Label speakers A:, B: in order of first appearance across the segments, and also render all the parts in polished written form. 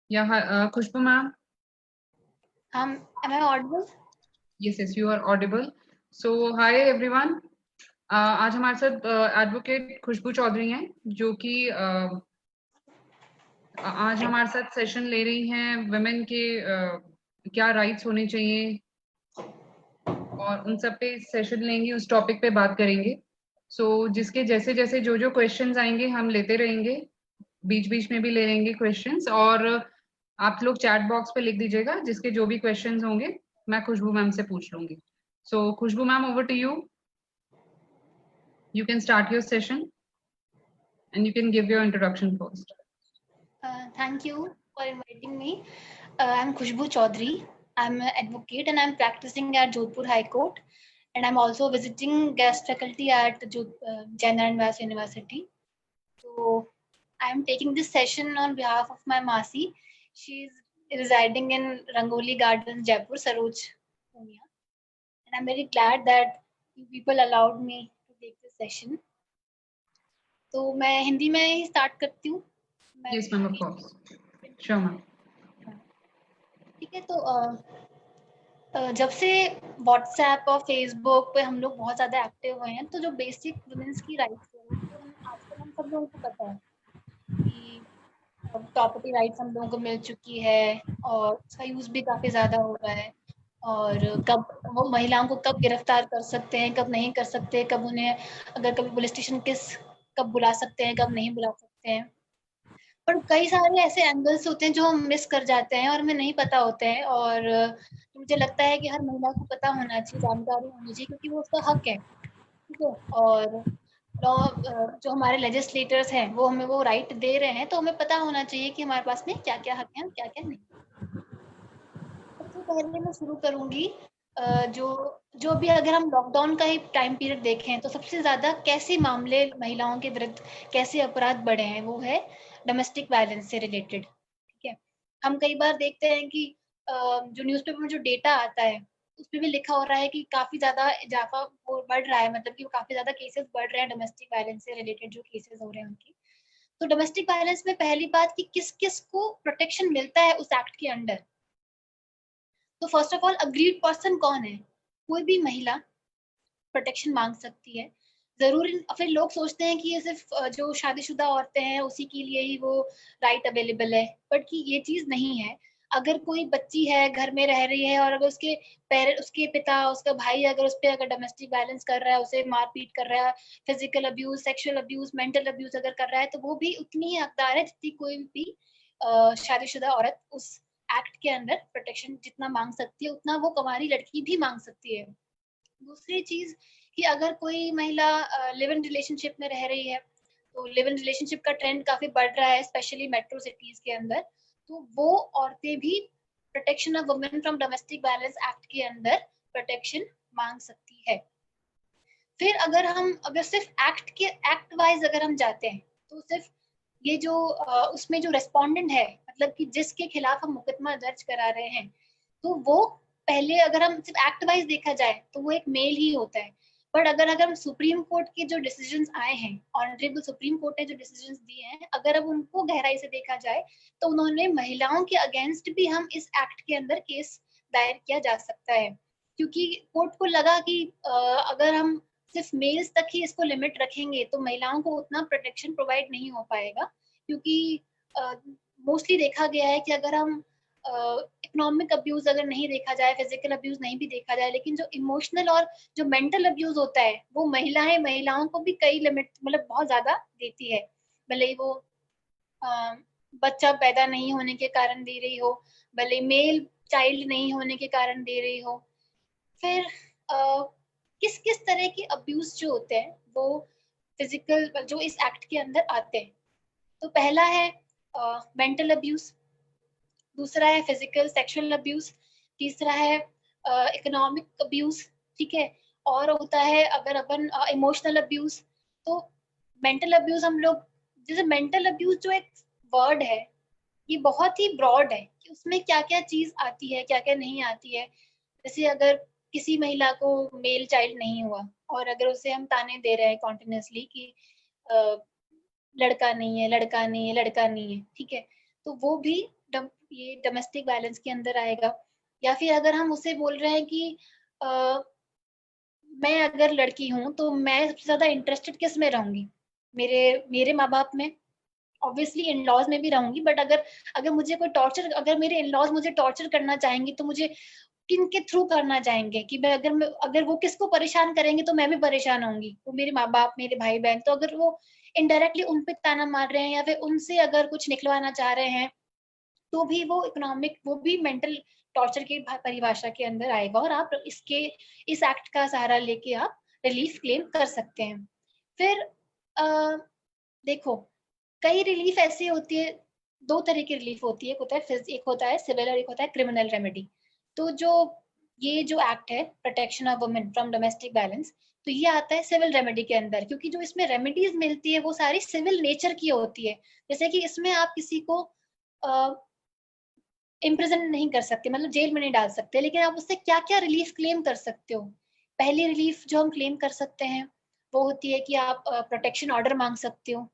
A: Khushbu ma'am.
B: Am I audible?
A: Yes, you are audible. So, hi everyone. आज हमारे साथ advocate खुशबू चौधरी हैं जो कि आज हमारे साथ सेशन ले रही हैं वुमेन के क्या राइट्स होने चाहिए और उन सब पे सेशन लेंगी, उस टॉपिक पे बात करेंगे। जिसके जैसे जैसे जो क्वेश्चंस आएंगे हम लेते रहेंगे, बीच बीच में भी ले लेंगे क्वेश्चंस, और आप लोग चैट बॉक्स पे लिख दीजिएगा जिसके जो भी क्वेश्चंस होंगे मैं खुशबू मैम से पूछ लूंगी। So Khushbu ma'am, over to you. You can start your session and you can give your introduction first.
B: Thank you for inviting me. I'm Khushbu Chaudhary. I'm an advocate and I'm practicing at Jodhpur High Court, and I'm also visiting guest faculty at Jain and Vyas University. So I'm taking this session on behalf of my Masi. She's residing in Rangoli Gardens, Jaipur, Saroj, Pune. And I'm very glad that you people allowed me to take this session. तो मैं हिंदी में ही start करती हूँ।
A: Yes ma'am, of course. Sure ma'am.
B: ठीक है, तो जब से व्हाट्सएप और फेसबुक पे हम लोग बहुत ज़्यादा एक्टिव हुए हैं, तो जो बेसिक वुमेन्स की राइट्स है वो आजकल हम सब लोगों को पता है कि प्रॉपर्टी राइट्स हम लोगों को मिल चुकी है और उसका यूज़ भी काफ़ी ज़्यादा हो रहा है। और कब वो महिलाओं को कब गिरफ्तार कर सकते हैं, कब नहीं कर सकते, कब उन्हें अगर कभी पुलिस स्टेशन कब बुला सकते हैं, कब नहीं बुला सकते हैं। पर कई सारे ऐसे एंगल्स होते हैं जो हम मिस कर जाते हैं और हमें नहीं पता होते हैं, और मुझे लगता है कि हर महिला को पता होना चाहिए, जानकारी होनी चाहिए, क्योंकि वो उसका हक है। ठीक है, और जो हमारे लेजिस्लेटर्स हैं वो हमें वो राइट दे रहे हैं, तो हमें पता होना चाहिए कि हमारे पास में क्या क्या हक हैं, क्या क्या नहीं। सबसे पहले मैं शुरू करूंगी जो भी, अगर हम लॉकडाउन का ही टाइम पीरियड देखें तो सबसे ज्यादा कैसे मामले महिलाओं के विरुद्ध, कैसे अपराध बढ़े हैं, वो है डोमेस्टिक वायलेंस से रिलेटेड। ठीक है, हम कई बार देखते हैं कि जो न्यूज़पेपर में जो डेटा आता है उसमें भी लिखा हो रहा है कि काफी ज्यादा इजाफा वो बढ़ रहा है, मतलब कि काफी ज्यादा केसेस बढ़ रहे हैं डोमेस्टिक वायलेंस से रिलेटेड, जो केसेस हो रहे हैं उनकी। तो डोमेस्टिक वायलेंस में पहली बात कि किस किस को प्रोटेक्शन मिलता है उस एक्ट के अंडर। तो first of all, agreed person कौन है? कोई भी महिला प्रोटेक्शन मांग सकती है। जरूरी, फिर लोग सोचते हैं कि ये सिर्फ जो शादीशुदा औरतें हैं उसी के लिए ही वो राइट अवेलेबल है, बट कि ये चीज नहीं है। अगर कोई बच्ची है, घर में रह रही है, और अगर उसके पिता, उसका भाई अगर उस पर अगर डोमेस्टिक वायलेंस कर रहा है, उसे मारपीट कर रहा है, physical abuse, sexual abuse, mental abuse अगर कर रहा है, तो वो भी उतनी ही हकदार है जितनी कोई भी शादीशुदा औरत उस एक्ट के अंदर प्रोटेक्शन जितना मांग सकती है, उतना वो कुंवारी लड़की भी मांग सकती है। दूसरी चीज कि अगर कोई महिला लिव इन रिलेशनशिप में रह रही है, तो लिव इन रिलेशनशिप का ट्रेंड काफी बढ़ रहा है स्पेशली मेट्रो सिटीज के अंदर, तो वो औरतें भी protection of women from domestic violence act के अंदर प्रोटेक्शन मांग सकती है। फिर अगर सिर्फ एक्ट वाइज अगर हम जाते हैं, तो सिर्फ ये जो उसमें जो रेस्पोंडेंट है, मतलब कि जिसके खिलाफ हम मुकदमा दर्ज करा रहे हैं, तो वो पहले अगर हम सिर्फ एक्ट वाइज देखा जाए तो वो एक मेल ही होता है। बट अगर हम सुप्रीम कोर्ट के जो डिसीजंस आए हैं, ऑनरेबल सुप्रीम कोर्ट ने जो डिसीजंस दिए हैं, अगर अब उनको गहराई से देखा जाए तो उन्होंने महिलाओं के अगेंस्ट भी हम इस एक्ट के अंदर केस दायर किया जा सकता है, क्योंकि कोर्ट को लगा कि अगर हम सिर्फ मेल्स तक ही इसको लिमिट रखेंगे तो महिलाओं को उतना प्रोटेक्शन प्रोवाइड नहीं हो पाएगा, क्योंकि मोस्टली देखा गया है कि अगर हम इकोनॉमिक अब्यूज अगर नहीं देखा जाए, फिजिकल अब्यूज नहीं भी देखा जाए, लेकिन जो इमोशनल और जो मेंटल अब्यूज होता है वो महिलाओं को भी कई लिमिट, मतलब बहुत ज्यादा देती है। भले ही वो बच्चा पैदा नहीं होने के कारण दे रही हो, भले मेल चाइल्ड नहीं होने के कारण दे रही हो। फिर किस किस तरह के अब्यूज जो होते हैं वो फिजिकल जो इस एक्ट के अंदर आते हैं, तो पहला है मेंटल अब्यूज, दूसरा है फिजिकल सेक्सुअल अब्यूज, तीसरा है इकोनॉमिक अब्यूज। ठीक है, और होता है अगर अपन इमोशनल अब्यूज। तो मेंटल अब्यूज हम लोग, जैसे मेंटल अब्यूज जो एक वर्ड है ये बहुत ही ब्रॉड है कि उसमें क्या क्या चीज आती है, क्या क्या नहीं आती है। जैसे अगर किसी महिला को मेल चाइल्ड नहीं हुआ और अगर उसे हम ताने दे रहे हैं कॉन्टिन्यूसली कि लड़का नहीं है, लड़का नहीं है, लड़का नहीं है, ठीक है, तो वो भी ये डोमेस्टिक वायलेंस के अंदर आएगा। या फिर अगर हम उसे बोल रहे हैं कि मैं अगर लड़की हूँ तो मैं सबसे ज्यादा इंटरेस्टेड किस में रहूंगी, मेरे मेरे माँ बाप में, ऑब्वियसली इन लॉज में भी रहूंगी, बट अगर अगर मुझे कोई टॉर्चर, अगर मेरे इन लॉज मुझे टॉर्चर करना चाहेंगे तो मुझे किन के थ्रू करना चाहेंगे, कि मैं अगर वो किसको परेशान करेंगे तो मैं भी परेशान होंगी, वो मेरे माँ बाप, मेरे भाई बहन, तो अगर वो इनडायरेक्टली उन पे ताना मार रहे हैं या फिर उनसे अगर कुछ निकलवाना चाह रहे हैं तो भी वो इकोनॉमिक, वो भी मेंटल टॉर्चर की परिभाषा के अंदर आएगा, और आप इस एक्ट का सहारा लेके आप रिलीफ क्लेम कर सकते हैं। फिर देखो, कई रिलीफ ऐसी होती है, दो तरह की रिलीफ होती है, एक होता है सिविल और एक होता है क्रिमिनल रेमेडी। तो ये जो एक्ट है, protection of women from domestic violence, तो ये आता है सिविल रेमेडी के अंदर, क्योंकि जो इसमें रेमेडीज मिलती है वो सारी सिविल नेचर की होती है। जैसे कि इसमें आप किसी को इम्प्रिजन नहीं कर सकते, मतलब जेल में नहीं डाल सकते, लेकिन आप उससे क्या क्या रिलीफ क्लेम कर सकते हो। पहली रिलीफ जो हम क्लेम कर सकते हैं वो होती है कि आप प्रोटेक्शन ऑर्डर मांग सकते हो,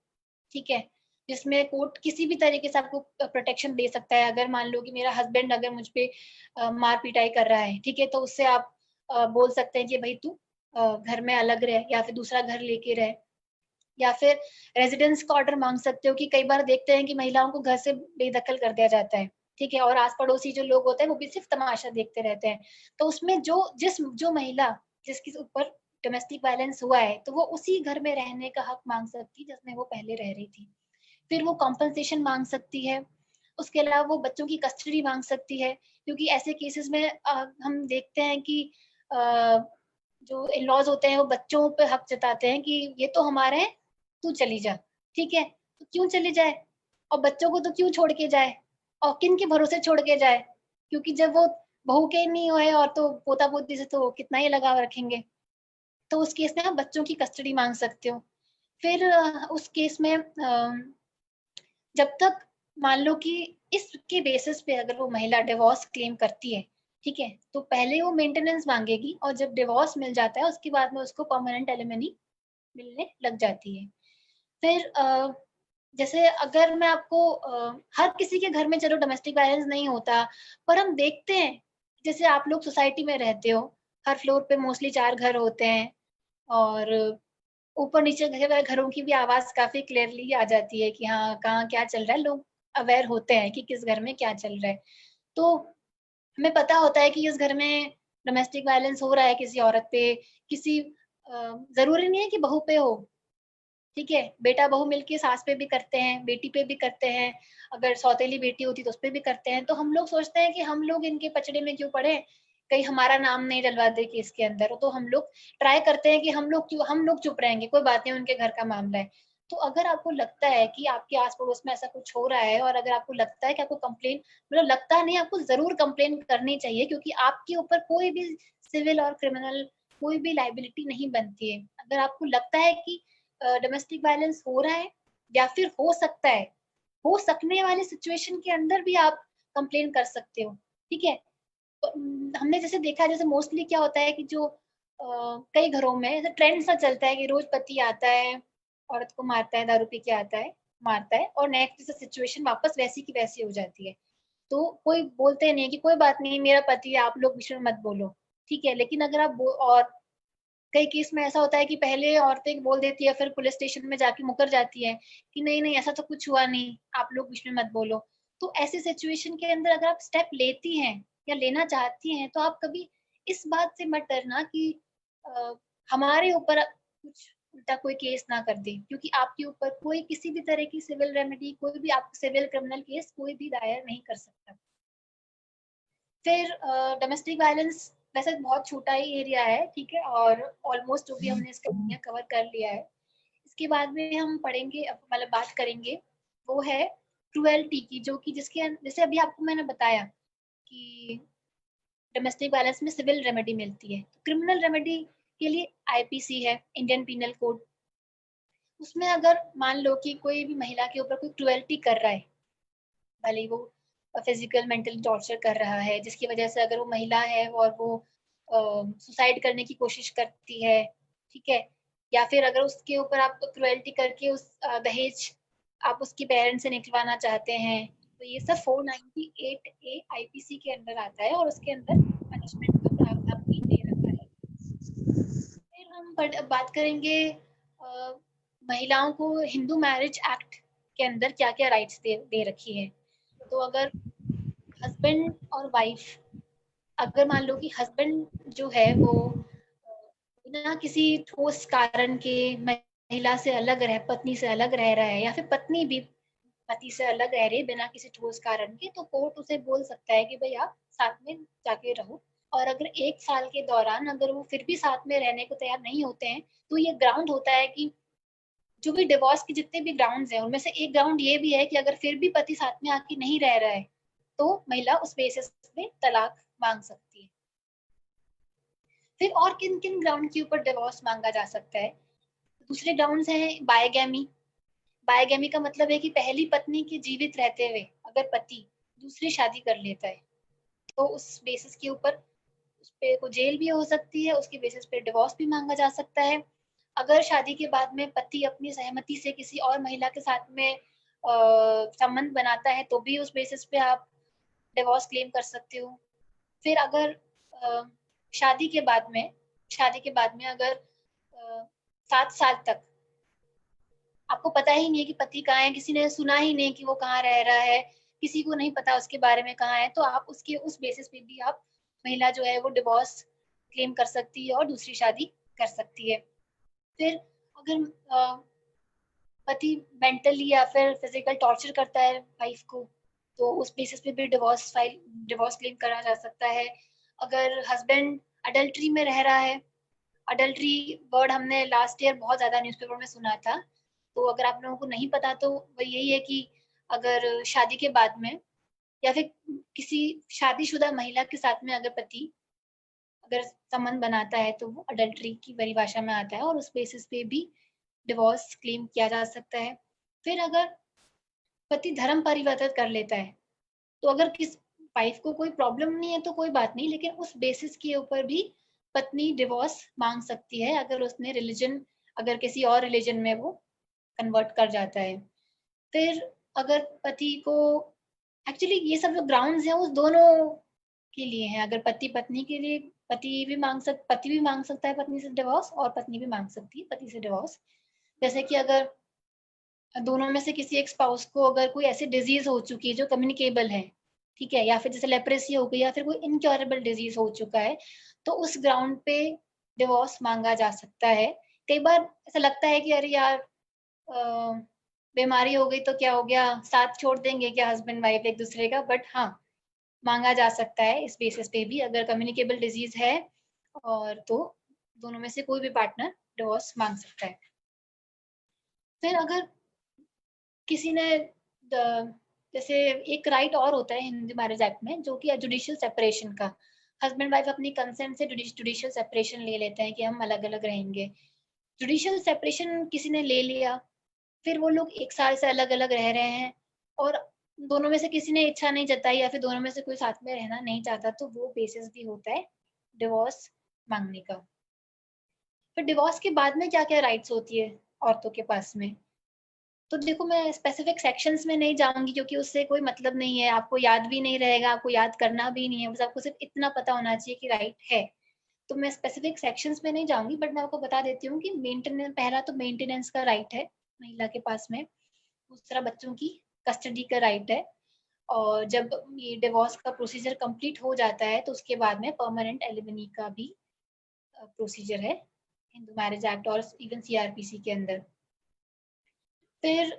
B: ठीक है, जिसमें कोर्ट किसी भी तरीके से आपको प्रोटेक्शन दे सकता है। अगर मान लो कि मेरा हस्बैंड अगर मुझ पे मार पिटाई कर रहा है, ठीक है, तो उससे आप बोल सकते हैं कि भाई तू घर में अलग रह या फिर दूसरा घर लेके रह। या फिर रेजिडेंस का ऑर्डर मांग सकते हो, कि कई बार देखते हैं कि महिलाओं को घर से बेदखल कर दिया जाता है, ठीक है, और आस पड़ोसी जो लोग होते हैं वो भी सिर्फ तमाशा देखते रहते हैं। तो उसमें जो महिला जिसके ऊपर डोमेस्टिक वायलेंस हुआ है, तो वो उसी घर में रहने का हक मांग सकती है जिसमें वो पहले रह रही थी। फिर वो कॉम्पनसेशन मांग सकती है। उसके अलावा वो बच्चों की कस्टडी मांग सकती है, क्योंकि ऐसे केसेस में हम देखते हैं कि अ, जो इन लॉज होते हैं वो बच्चों पे हक जताते हैं कि ये तो हमारे हैं, तू चली जा, ठीक है, तो क्यों चली जाए, और बच्चों को तो क्यों छोड़ के जाए, और किन के भरोसे छोड़ के जाए, क्योंकि जब वो बहू के नहीं हुए और तो पोता पोती से तो कितना ही लगाव रखेंगे। तो उस केस में आप बच्चों की कस्टडी मांग सकते हो। फिर उस केस में जब तक मान लो कि इसके बेसिस पे अगर वो महिला डिवोर्स क्लेम करती है, ठीक है, तो पहले वो मेंटेनेंस मांगेगी, और जब डिवोर्स मिल जाता है उसके बाद में उसको परमानेंट एलिमनी मिलने लग जाती है। फिर जैसे अगर मैं आपको हर किसी के घर में चलो डोमेस्टिक वायलेंस नहीं होता, पर हम देखते हैं, जैसे आप लोग सोसाइटी में रहते हो, हर फ्लोर पे मोस्टली 4 घर होते हैं, और ऊपर नीचे घरों की भी आवाज काफी क्लियरली आ जाती है कि हाँ कहाँ क्या चल रहा है, लोग अवेयर होते हैं कि किस घर में क्या चल रहा है। तो हमें पता होता है कि इस घर में डोमेस्टिक वायलेंस हो रहा है किसी औरत पे, किसी जरूरी नहीं है कि बहू पे हो, ठीक है, बेटा बहू मिलके सास पे भी करते हैं, बेटी पे भी करते हैं, अगर सौतेली बेटी होती तो उस पे भी करते हैं। तो हम लोग सोचते हैं कि हम लोग इनके पचड़े में क्यों पड़े, कहीं हमारा नाम नहीं डलवा दे केस के अंदर, तो हम लोग ट्राई करते हैं कि हम लोग चुप रहेंगे, कोई बात नहीं, उनके घर का मामला है। तो अगर आपको लगता है कि आपके आस पड़ोस में ऐसा कुछ हो रहा है, और अगर आपको लगता है कि आपको कंप्लेन, मतलब लगता नहीं, आपको जरूर कंप्लेन करनी चाहिए, क्योंकि आपके ऊपर कोई भी सिविल और क्रिमिनल कोई भी लाइबिलिटी नहीं बनती है। अगर आपको लगता है कि डोमेस्टिक वायलेंस हो रहा है या फिर हो सकता है, हो सकने वाली सिचुएशन के अंदर भी आप कंप्लेन कर सकते हो, ठीक है। तो, हमने जैसे देखा है, जैसे मोस्टली क्या होता है कि जो कई घरों में ऐसा ट्रेंड सा चलता है कि रोज पति आता है, औरत को मारता है, दारू पी के आता है, मारता है, और नेक्स्ट सिचुएशन वापस वैसी की वैसी हो जाती है। तो कोई बोलते नहीं है कि कोई बात नहीं मेरा पति है, आप लोग विषय मत बोलो, ठीक है, लेकिन अगर और कई केस में ऐसा होता है कि पहले औरतें बोल देती है, फिर पुलिस स्टेशन में जाके मुकर जाती है कि नहीं नहीं ऐसा तो कुछ हुआ नहीं, आप लोग बीच में मत बोलो। तो ऐसी सिचुएशन के अंदर अगर आप स्टेप लेती हैं या लेना चाहती हैं, तो आप कभी इस बात से मत डरना कि अ, हमारे ऊपर कुछ उल्टा कोई केस ना कर दे, क्योंकि आपके ऊपर कोई किसी भी तरह की सिविल रेमेडी, कोई भी आप सिविल क्रिमिनल केस कोई भी दायर नहीं कर सकता। फिर डोमेस्टिक वायलेंस वैसे बहुत छोटा ही एरिया है, ठीक है, और ऑलमोस्ट जो भी हमने इसका एरिया कवर कर लिया है। इसके बाद में हम पढ़ेंगे, मतलब बात करेंगे, वो है क्रुएल्टी की, जो कि जैसे अभी आपको मैंने बताया कि डोमेस्टिक वायलेंस में सिविल रेमेडी मिलती है, तो क्रिमिनल रेमेडी के लिए आईपीसी है, इंडियन पिनल कोड। उसमें अगर मान लो कि कोई भी महिला के ऊपर कोई क्रुएल्टी कर रहा है, भले वो फिजिकल मेंटल टॉर्चर कर रहा है, जिसकी वजह से अगर वो महिला है और वो सुसाइड करने की कोशिश करती है, ठीक है, या फिर अगर उसके ऊपर आप क्रुएल्टी करके उस दहेज आप उसके पेरेंट्स से निकलवाना चाहते हैं, तो ये सब 498A IPC के अंदर आता है और उसके अंदर पनिशमेंट का प्रावधान भी दे रखा है। फिर हम बात करेंगे महिलाओं को हिंदू मैरिज एक्ट के अंदर क्या क्या राइट्स दे रखी है। तो अगर हस्बैंड और वाइफ, अगर मान लो कि हस्बैंड जो है वो बिना किसी ठोस कारण के महिला से अलग रह पत्नी से अलग रह रहा है, या फिर पत्नी भी पति से अलग रह रही है बिना किसी ठोस कारण के, तो कोर्ट उसे बोल सकता है कि भाई आप साथ में जाके रहो। और अगर 1 साल के दौरान अगर वो फिर भी साथ में रहने को तैयार नहीं होते हैं, तो ये ग्राउंड होता है कि जो भी डिवोर्स के जितने भी ग्राउंड्स हैं उनमें से एक ग्राउंड ये भी है कि अगर फिर भी पति साथ में आके नहीं रह रहा है तो महिला उस बेसिस पे तलाक मांग सकती है। फिर और किन किन ग्राउंड के ऊपर डिवोर्स मांगा जा सकता है? दूसरे ग्राउंड्स हैं बायगैमी। बायगैमी का मतलब है कि पहली पत्नी के जीवित रहते हुए अगर पति दूसरी शादी कर लेता है तो उस बेसिस के ऊपर उस पे को जेल भी हो सकती है, उसके बेसिस पे डिवोर्स भी मांगा जा सकता है। अगर शादी के बाद में पति अपनी सहमति से किसी और महिला के साथ में संबंध बनाता है तो भी उस बेसिस पे आप डिवोर्स क्लेम कर सकते हो। फिर अगर शादी के बाद में अगर 7 साल तक आपको पता ही नहीं है कि पति कहाँ है, किसी ने सुना ही नहीं कि वो कहाँ रह रहा है, किसी को नहीं पता उसके बारे में कहाँ है, तो आप उसके उस बेसिस पे भी आप महिला जो है वो डिवोर्स क्लेम कर सकती है और दूसरी शादी कर सकती है। फिर अगर पति मेंटली या फिर फिजिकल टॉर्चर करता है वाइफ को, तो उस बेसिस पे भी डिवोर्स क्लेम करा जा सकता है। अगर हस्बैंड अडल्ट्री में रह रहा है, अडल्ट्री वर्ड हमने लास्ट ईयर बहुत ज्यादा न्यूज़पेपर में सुना था, तो अगर आप लोगों को नहीं पता तो वो यही है कि अगर शादी के बाद में या फिर किसी शादीशुदा महिला के साथ में अगर पति अगर संबंध बनाता है तो वो अडल्ट्री की परिभाषा में आता है और उस बेसिस पे भी डिवोर्स क्लेम किया जा सकता है। फिर अगर पति धर्म परिवर्तित कर लेता है, तो अगर किस वाइफ को कोई प्रॉब्लम नहीं है तो कोई बात नहीं, लेकिन उस बेसिस के ऊपर भी पत्नी डिवोर्स मांग सकती है अगर उसने रिलीजन अगर किसी और रिलीजन में वो कन्वर्ट कर जाता है। फिर अगर पति को एक्चुअली ये सब जो ग्राउंड्स हैं उस दोनों के लिए हैं। अगर पति पत्नी के लिए पति भी मांग सकता है पत्नी से डिवोर्स और पत्नी भी मांग सकती है पति से डिवोर्स। जैसे कि अगर दोनों में से किसी एक स्पाउस को अगर कोई ऐसी डिजीज हो चुकी है जो कम्युनिकेबल है, ठीक है, या फिर जैसे लेप्रेसी हो गई या फिर कोई इनक्योरेबल डिजीज हो चुका है, तो उस ग्राउंड पे डिवोर्स मांगा जा सकता है। कई बार ऐसा लगता है कि अरे यार बीमारी हो गई तो क्या हो गया, साथ छोड़ देंगे क्या हस्बैंड वाइफ एक दूसरे का, बट हाँ मांगा जा सकता है इस बेसिस पे भी अगर कम्युनिकेबल डिजीज है, और तो दोनों में से कोई भी पार्टनर डिवोर्स मांग सकता है। फिर अगर किसी ने जैसे एक राइट और होता है हिंदू मैरिज एक्ट में जो कि जुडिशियल सेपरेशन का, हस्बैंड वाइफ अपनी कंसेंट से जुडिशियल सेपरेशन ले लेते हैं कि हम अलग अलग रहेंगे। जुडिशियल सेपरेशन किसी ने ले लिया, फिर वो लोग 1 साल से अलग अलग रह रहे हैं और दोनों में से किसी ने इच्छा नहीं जताई या फिर दोनों में से कोई साथ में रहना नहीं चाहता, तो वो बेसिस भी होता है डिवोर्स मांगने का। फिर डिवोर्स के बाद में क्या क्या राइट्स होती है औरतों के पास में, तो देखो मैं स्पेसिफिक सेक्शंस में नहीं जाऊंगी क्योंकि उससे कोई मतलब नहीं है, आपको याद भी नहीं रहेगा, आपको याद करना भी नहीं है, बस आपको सिर्फ इतना पता होना चाहिए कि राइट है। तो मैं स्पेसिफिक सेक्शंस में नहीं जाऊंगी, बट मैं आपको बता देती हूँ कि मेंटेनेंस, पहला तो मेंटेनेंस का राइट है महिला के पास में। दूसरा बच्चों की कस्टडी का राइट है। और जब ये डिवोर्स का प्रोसीजर कंप्लीट हो जाता है तो उसके बाद में परमानेंट एलिमनी का भी प्रोसीजर है हिंदू मैरिज एक्ट और इवन सीआरपीसी के अंदर। फिर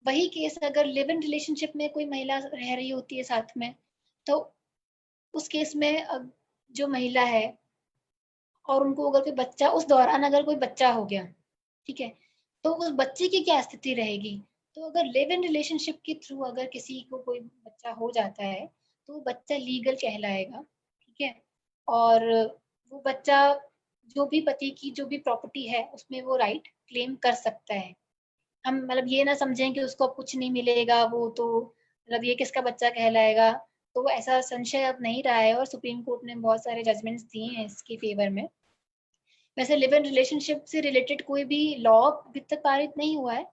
B: वही केस अगर लिव इन रिलेशनशिप में कोई महिला रह रही होती है साथ में, तो उस केस में जो महिला है और उनको अगर कोई बच्चा उस दौरान अगर कोई बच्चा हो गया, ठीक है, तो उस बच्चे की क्या स्थिति रहेगी। तो अगर लिव इन रिलेशनशिप के थ्रू अगर किसी को कोई बच्चा हो जाता है तो वो बच्चा लीगल कहलाएगा, ठीक है, और वो बच्चा जो भी पति की जो भी प्रॉपर्टी है उसमें वो राइट क्लेम कर सकता है। हम मतलब ये ना समझें कि उसको अब कुछ नहीं मिलेगा, वो तो मतलब ये किसका बच्चा कहलाएगा, तो ऐसा संशय अब नहीं रहा है और सुप्रीम कोर्ट ने बहुत सारे जजमेंट्स दिए हैं इसके फेवर में। वैसे लिव इन रिलेशनशिप से रिलेटेड कोई भी लॉ अभी तक पारित नहीं हुआ है,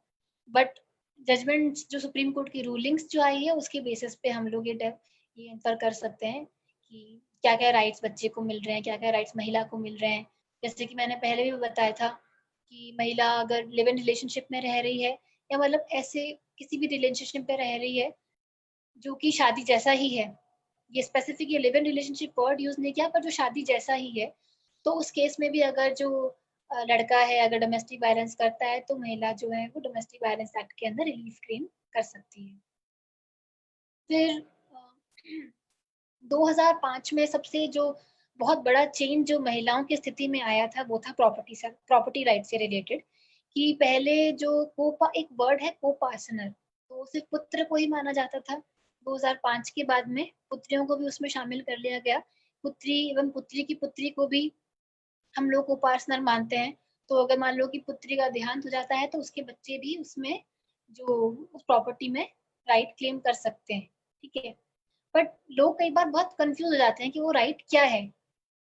B: बट जजमेंट्स जो सुप्रीम कोर्ट की रूलिंग्स जो आई है उसके बेसिस पे हम लोग ये इंफर कर सकते हैं कि क्या क्या राइट्स बच्चे को मिल रहे हैं, क्या क्या राइट्स महिला को मिल रहे हैं। जैसे कि मैंने पहले भी बताया था कि महिला अगर लिव इन रिलेशनशिप में रह रही है या मतलब ऐसे किसी भी रिलेशनशिप में रह रही है जो कि शादी जैसा ही है, ये स्पेसिफिक ये live in relationship word use नहीं किया, पर जो शादी जैसा ही है, तो उस केस में भी अगर जो लड़का है अगर डोमेस्टिक वायलेंस करता है तो महिला जो है वो डोमेस्टिक वायलेंस एक्ट के अंदर रिलीफ क्लेम कर सकती है। फिर 2005 में सबसे जो बहुत बड़ा चेंज जो महिलाओं की स्थिति में आया था वो था प्रॉपर्टी राइट से रिलेटेड। कि पहले जो एक वर्ड है कोपार्सनर, तो सिर्फ पुत्र को ही माना जाता था। 2005 के बाद में पुत्रियों को भी उसमें शामिल कर लिया गया। पुत्री एवं पुत्री की पुत्री को भी हम लोग कोपार्सनर मानते हैं। तो अगर मान लो कि पुत्री का देहांत हो जाता है तो उसके बच्चे भी उसमें जो उस प्रॉपर्टी में राइट क्लेम कर सकते हैं। ठीक है, बट लोग कई बार बहुत कंफ्यूज हो जाते हैं कि वो राइट क्या है।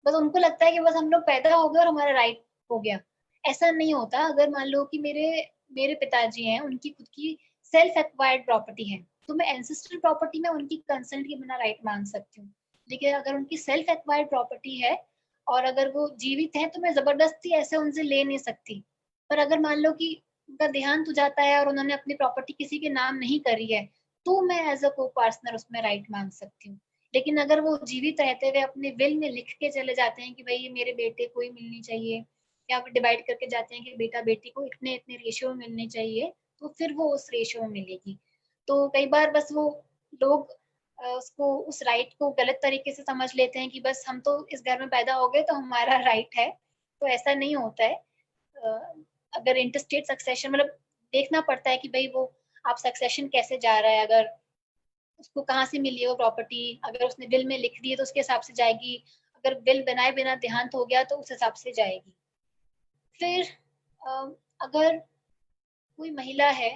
B: बस उनको लगता है कि बस हम लोग पैदा हो गए और हमारा राइट हो गया। ऐसा नहीं होता। अगर मान लो कि मेरे मेरे पिताजी हैं, उनकी खुद की सेल्फ एक्वायर्ड प्रॉपर्टी है, तो मैं एंसेस्ट्रल प्रॉपर्टी में उनकी कंसेंट के बिना राइट मांग सकती हूँ। लेकिन अगर उनकी सेल्फ एक्वायर्ड प्रॉपर्टी है और अगर वो जीवित है तो मैं जबरदस्ती ऐसे उनसे ले नहीं सकती। पर अगर मान लो कि उनका देहांत हो जाता है और उन्होंने अपनी प्रॉपर्टी किसी के नाम नहीं करी है, तो मैं एज अ को पार्टनर उसमें राइट मांग सकती हूँ। लेकिन अगर वो जीवित रहते हुए अपने विल में लिख के चले जाते हैं कि भाई ये मेरे बेटे को ही मिलनी चाहिए, या फिर डिवाइड करके जाते हैं कि बेटा बेटी को इतने इतने रेशियो में मिलनी चाहिए, तो फिर वो उस रेशियो में मिलेगी। तो कई बार बस वो लोग उसको उस राइट को गलत तरीके से समझ लेते हैं कि बस हम तो इस घर में पैदा हो गए तो हमारा राइट है। तो ऐसा नहीं होता है। अगर इंटरस्टेट सक्सेशन मतलब देखना पड़ता है कि भाई वो आप सक्सेशन कैसे जा रहा है, अगर उसको कहाँ से मिली है वो प्रॉपर्टी, अगर उसने विल में लिख दी है तो उसके हिसाब से जाएगी, अगर विल बनाए बिना देहांत हो गया तो उस हिसाब से जाएगी। फिर अगर कोई महिला है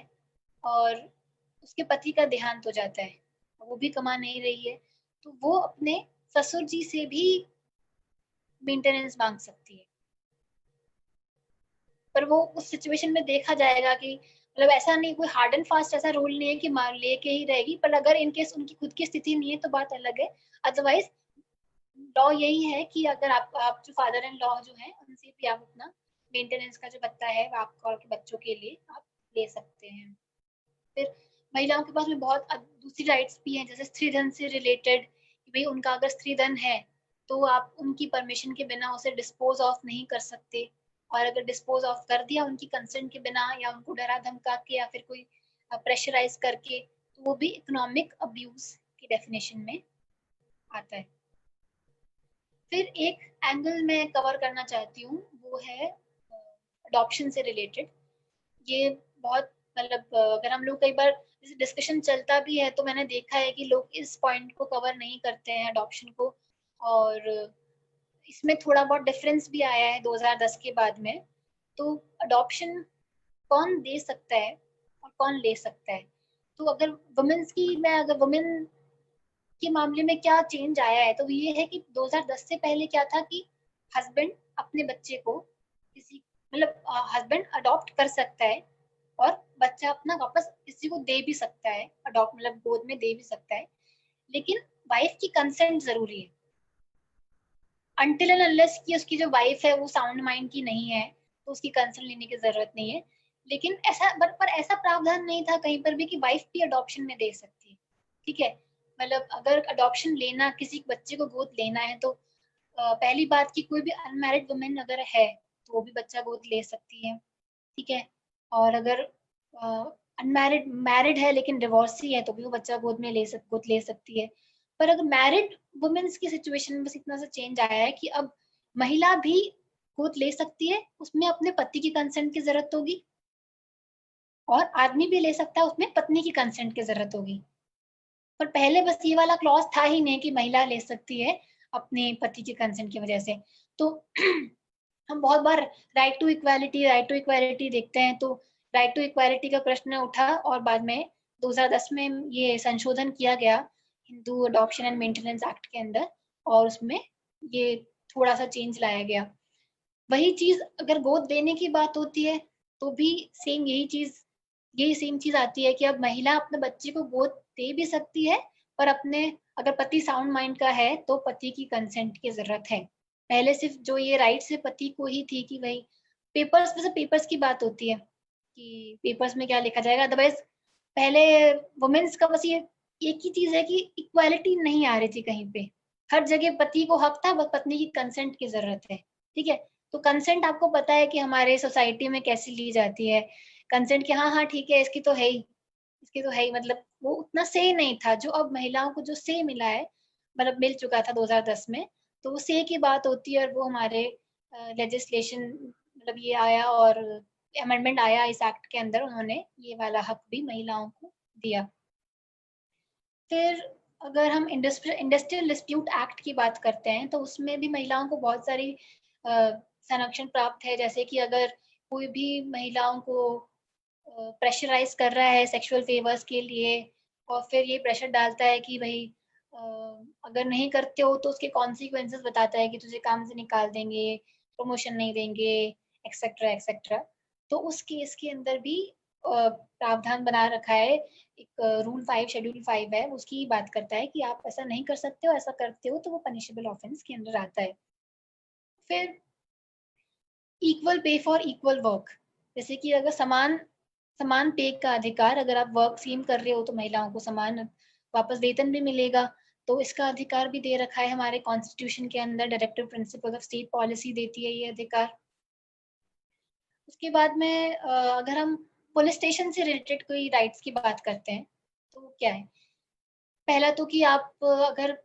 B: और उसके पति का देहांत हो जाता है, वो भी कमा नहीं रही है, तो वो अपने ससुर जी से भी मेंटेनेंस मांग सकती है। पर वो उस सिचुएशन में देखा जाएगा कि मतलब ऐसा नहीं, कोई हार्ड एंड फास्ट ऐसा रूल नहीं है कि मान लेके ही रहेगी, पर अगर इनकेस उनकी खुद की स्थिति नहीं है तो बात अलग है। अदरवाइज लॉ यही है कि अगर आप जो फादर एंड लॉ जो है उनसे भी आप अपना मेंटेनेंस का जो भत्ता है आपका और बच्चों के लिए आप ले सकते हैं। फिर महिलाओं के पास में बहुत दूसरी राइट्स भी हैं, जैसे स्त्री धन से रिलेटेड। भाई उनका अगर स्त्री धन है तो आप उनकी परमिशन के बिना उसे डिस्पोज ऑफ नहीं कर सकते। और अगर डिस्पोज ऑफ कर दिया उनकी कंसेंट के बिना या उनको डरा धमका के या फिर कोई प्रेशराइज करके, तो वो भी इकोनॉमिक अब्यूज की डेफिनेशन में आता है। फिर एक एंगल मैं कवर करना चाहती हूँ, वो है अडॉप्शन से रिलेटेड। ये बहुत मतलब अगर हम लोग कई बार डिस्कशन चलता भी है तो मैंने देखा है कि लोग इस पॉइंट को कवर नहीं करते हैं अडॉप्शन को। और इसमें थोड़ा बहुत डिफरेंस भी आया है 2010 के बाद में। तो अडॉप्शन कौन दे सकता है और कौन ले सकता है। तो अगर वुमेन्स की मैं अगर वुमेन के मामले में क्या चेंज आया है तो ये है कि 2010 से पहले क्या था कि हस्बैंड अपने बच्चे को किसी मतलब हस्बैंड अडॉप्ट कर सकता है और बच्चा अपना वापस किसी को दे भी सकता है, अडॉप्ट मतलब गोद में दे भी सकता है। लेकिन वाइफ की कंसेंट जरूरी है। अनटिल एंड अनलेस कि उसकी जो वाइफ है वो साउंड माइंड की नहीं है तो उसकी कंसेंट लेने की जरूरत नहीं है। लेकिन ऐसा पर ऐसा प्रावधान नहीं था कहीं पर भी कि वाइफ भी अडॉप्शन में दे सकती है। ठीक है, मतलब अगर अडॉप्शन लेना किसी बच्चे को गोद लेना है तो पहली बात कि कोई भी अनमैरिड वुमेन अगर है तो वो भी बच्चा गोद ले सकती है। ठीक है, और अगर अनमैरिड मैरिड है लेकिन डिवोर्सी है तो भी वो बच्चा गोद ले सकती है। पर अगर मैरिड वुमेन्स की सिचुएशन में बस इतना सा चेंज आया है कि अब महिला भी गोद ले सकती है, उसमें अपने पति की कंसेंट की जरूरत होगी, और आदमी भी ले सकता है, उसमें पत्नी की कंसेंट की जरूरत होगी। पर पहले बस ये वाला क्लॉज था ही नहीं कि महिला ले सकती है अपने पति के कंसेंट की वजह से। तो हम बहुत बार राइट टू इक्वालिटी देखते हैं, तो राइट टू इक्वालिटी का प्रश्न उठा और बाद में 2010 में ये संशोधन किया गया Hindu adoption and maintenance act के अंदर, और उसमें ये थोड़ा सा चेंज लाया गया। वही चीज अगर गोद देने की बात होती है तो भी सेम यही चीज यही सेम चीज आती है कि अब महिला अपने बच्चे को गोद दे भी सकती है, पर अपने अगर पति साउंड माइंड का है तो पति की कंसेंट की जरूरत है। पहले सिर्फ जो ये राइट सिर्फ पति को ही थी कि भाई पेपर्स में से पेपर्स की बात होती है कि पेपर्स में क्या लिखा जाएगा, अदरवाइज पहले वुमेन्स का बस ये एक ही चीज है कि इक्वालिटी नहीं आ रही थी कहीं पे। हर जगह पति को हक था, बस पत्नी की कंसेंट की जरूरत है। ठीक है, तो कंसेंट आपको पता है कि हमारे सोसाइटी में कैसी ली जाती है। कंसेंट कि हाँ हाँ ठीक है, इसकी तो है ही, इसकी तो है ही, मतलब वो उतना से नहीं था जो अब महिलाओं को जो से मिला है, मतलब मिल चुका था 2010 में। तो वो से की बात होती है और वो हमारे लेजिस्लेशन मतलब ये आया और अमेंडमेंट आया इस एक्ट के अंदर, उन्होंने ये वाला हक भी महिलाओं को दिया। फिर अगर हम इंडस्ट्रियल डिस्प्यूट एक्ट की बात करते हैं तो उसमें भी महिलाओं को बहुत सारी संरक्षण प्राप्त है। जैसे कि अगर कोई भी महिलाओं को प्रेशराइज कर रहा है सेक्सुअल फेवर्स के लिए और फिर ये प्रेशर डालता है कि भाई अगर नहीं करते हो तो उसके कॉन्सिक्वेंसेस बताता है कि तुझे काम से निकाल देंगे, प्रमोशन नहीं देंगे, एक्सेट्रा एक्सेट्रा। तो उस केस के अंदर भी प्रावधान बना रखा है। एक रूल 5 शेड्यूल 5 है, उसकी बात करता है कि आप ऐसा नहीं कर सकते हो, ऐसा करते हो तो वो पनिशेबल ऑफेंस के अंदर आता है। फिर equal pay for equal work, जैसे कि अगर समान समान पे का अधिकार, अगर आप वर्क सेम कर रहे हो तो महिलाओं को समान वापस वेतन भी मिलेगा। तो इसका अधिकार भी दे रखा है हमारे कॉन्स्टिट्यूशन के अंदर, directive principle of state policy देती है ये अधिकार। उसके बाद में अगर हम पुलिस स्टेशन से रिलेटेड कोई राइट्स की बात करते हैं तो क्या है, पहला तो कि आप अगर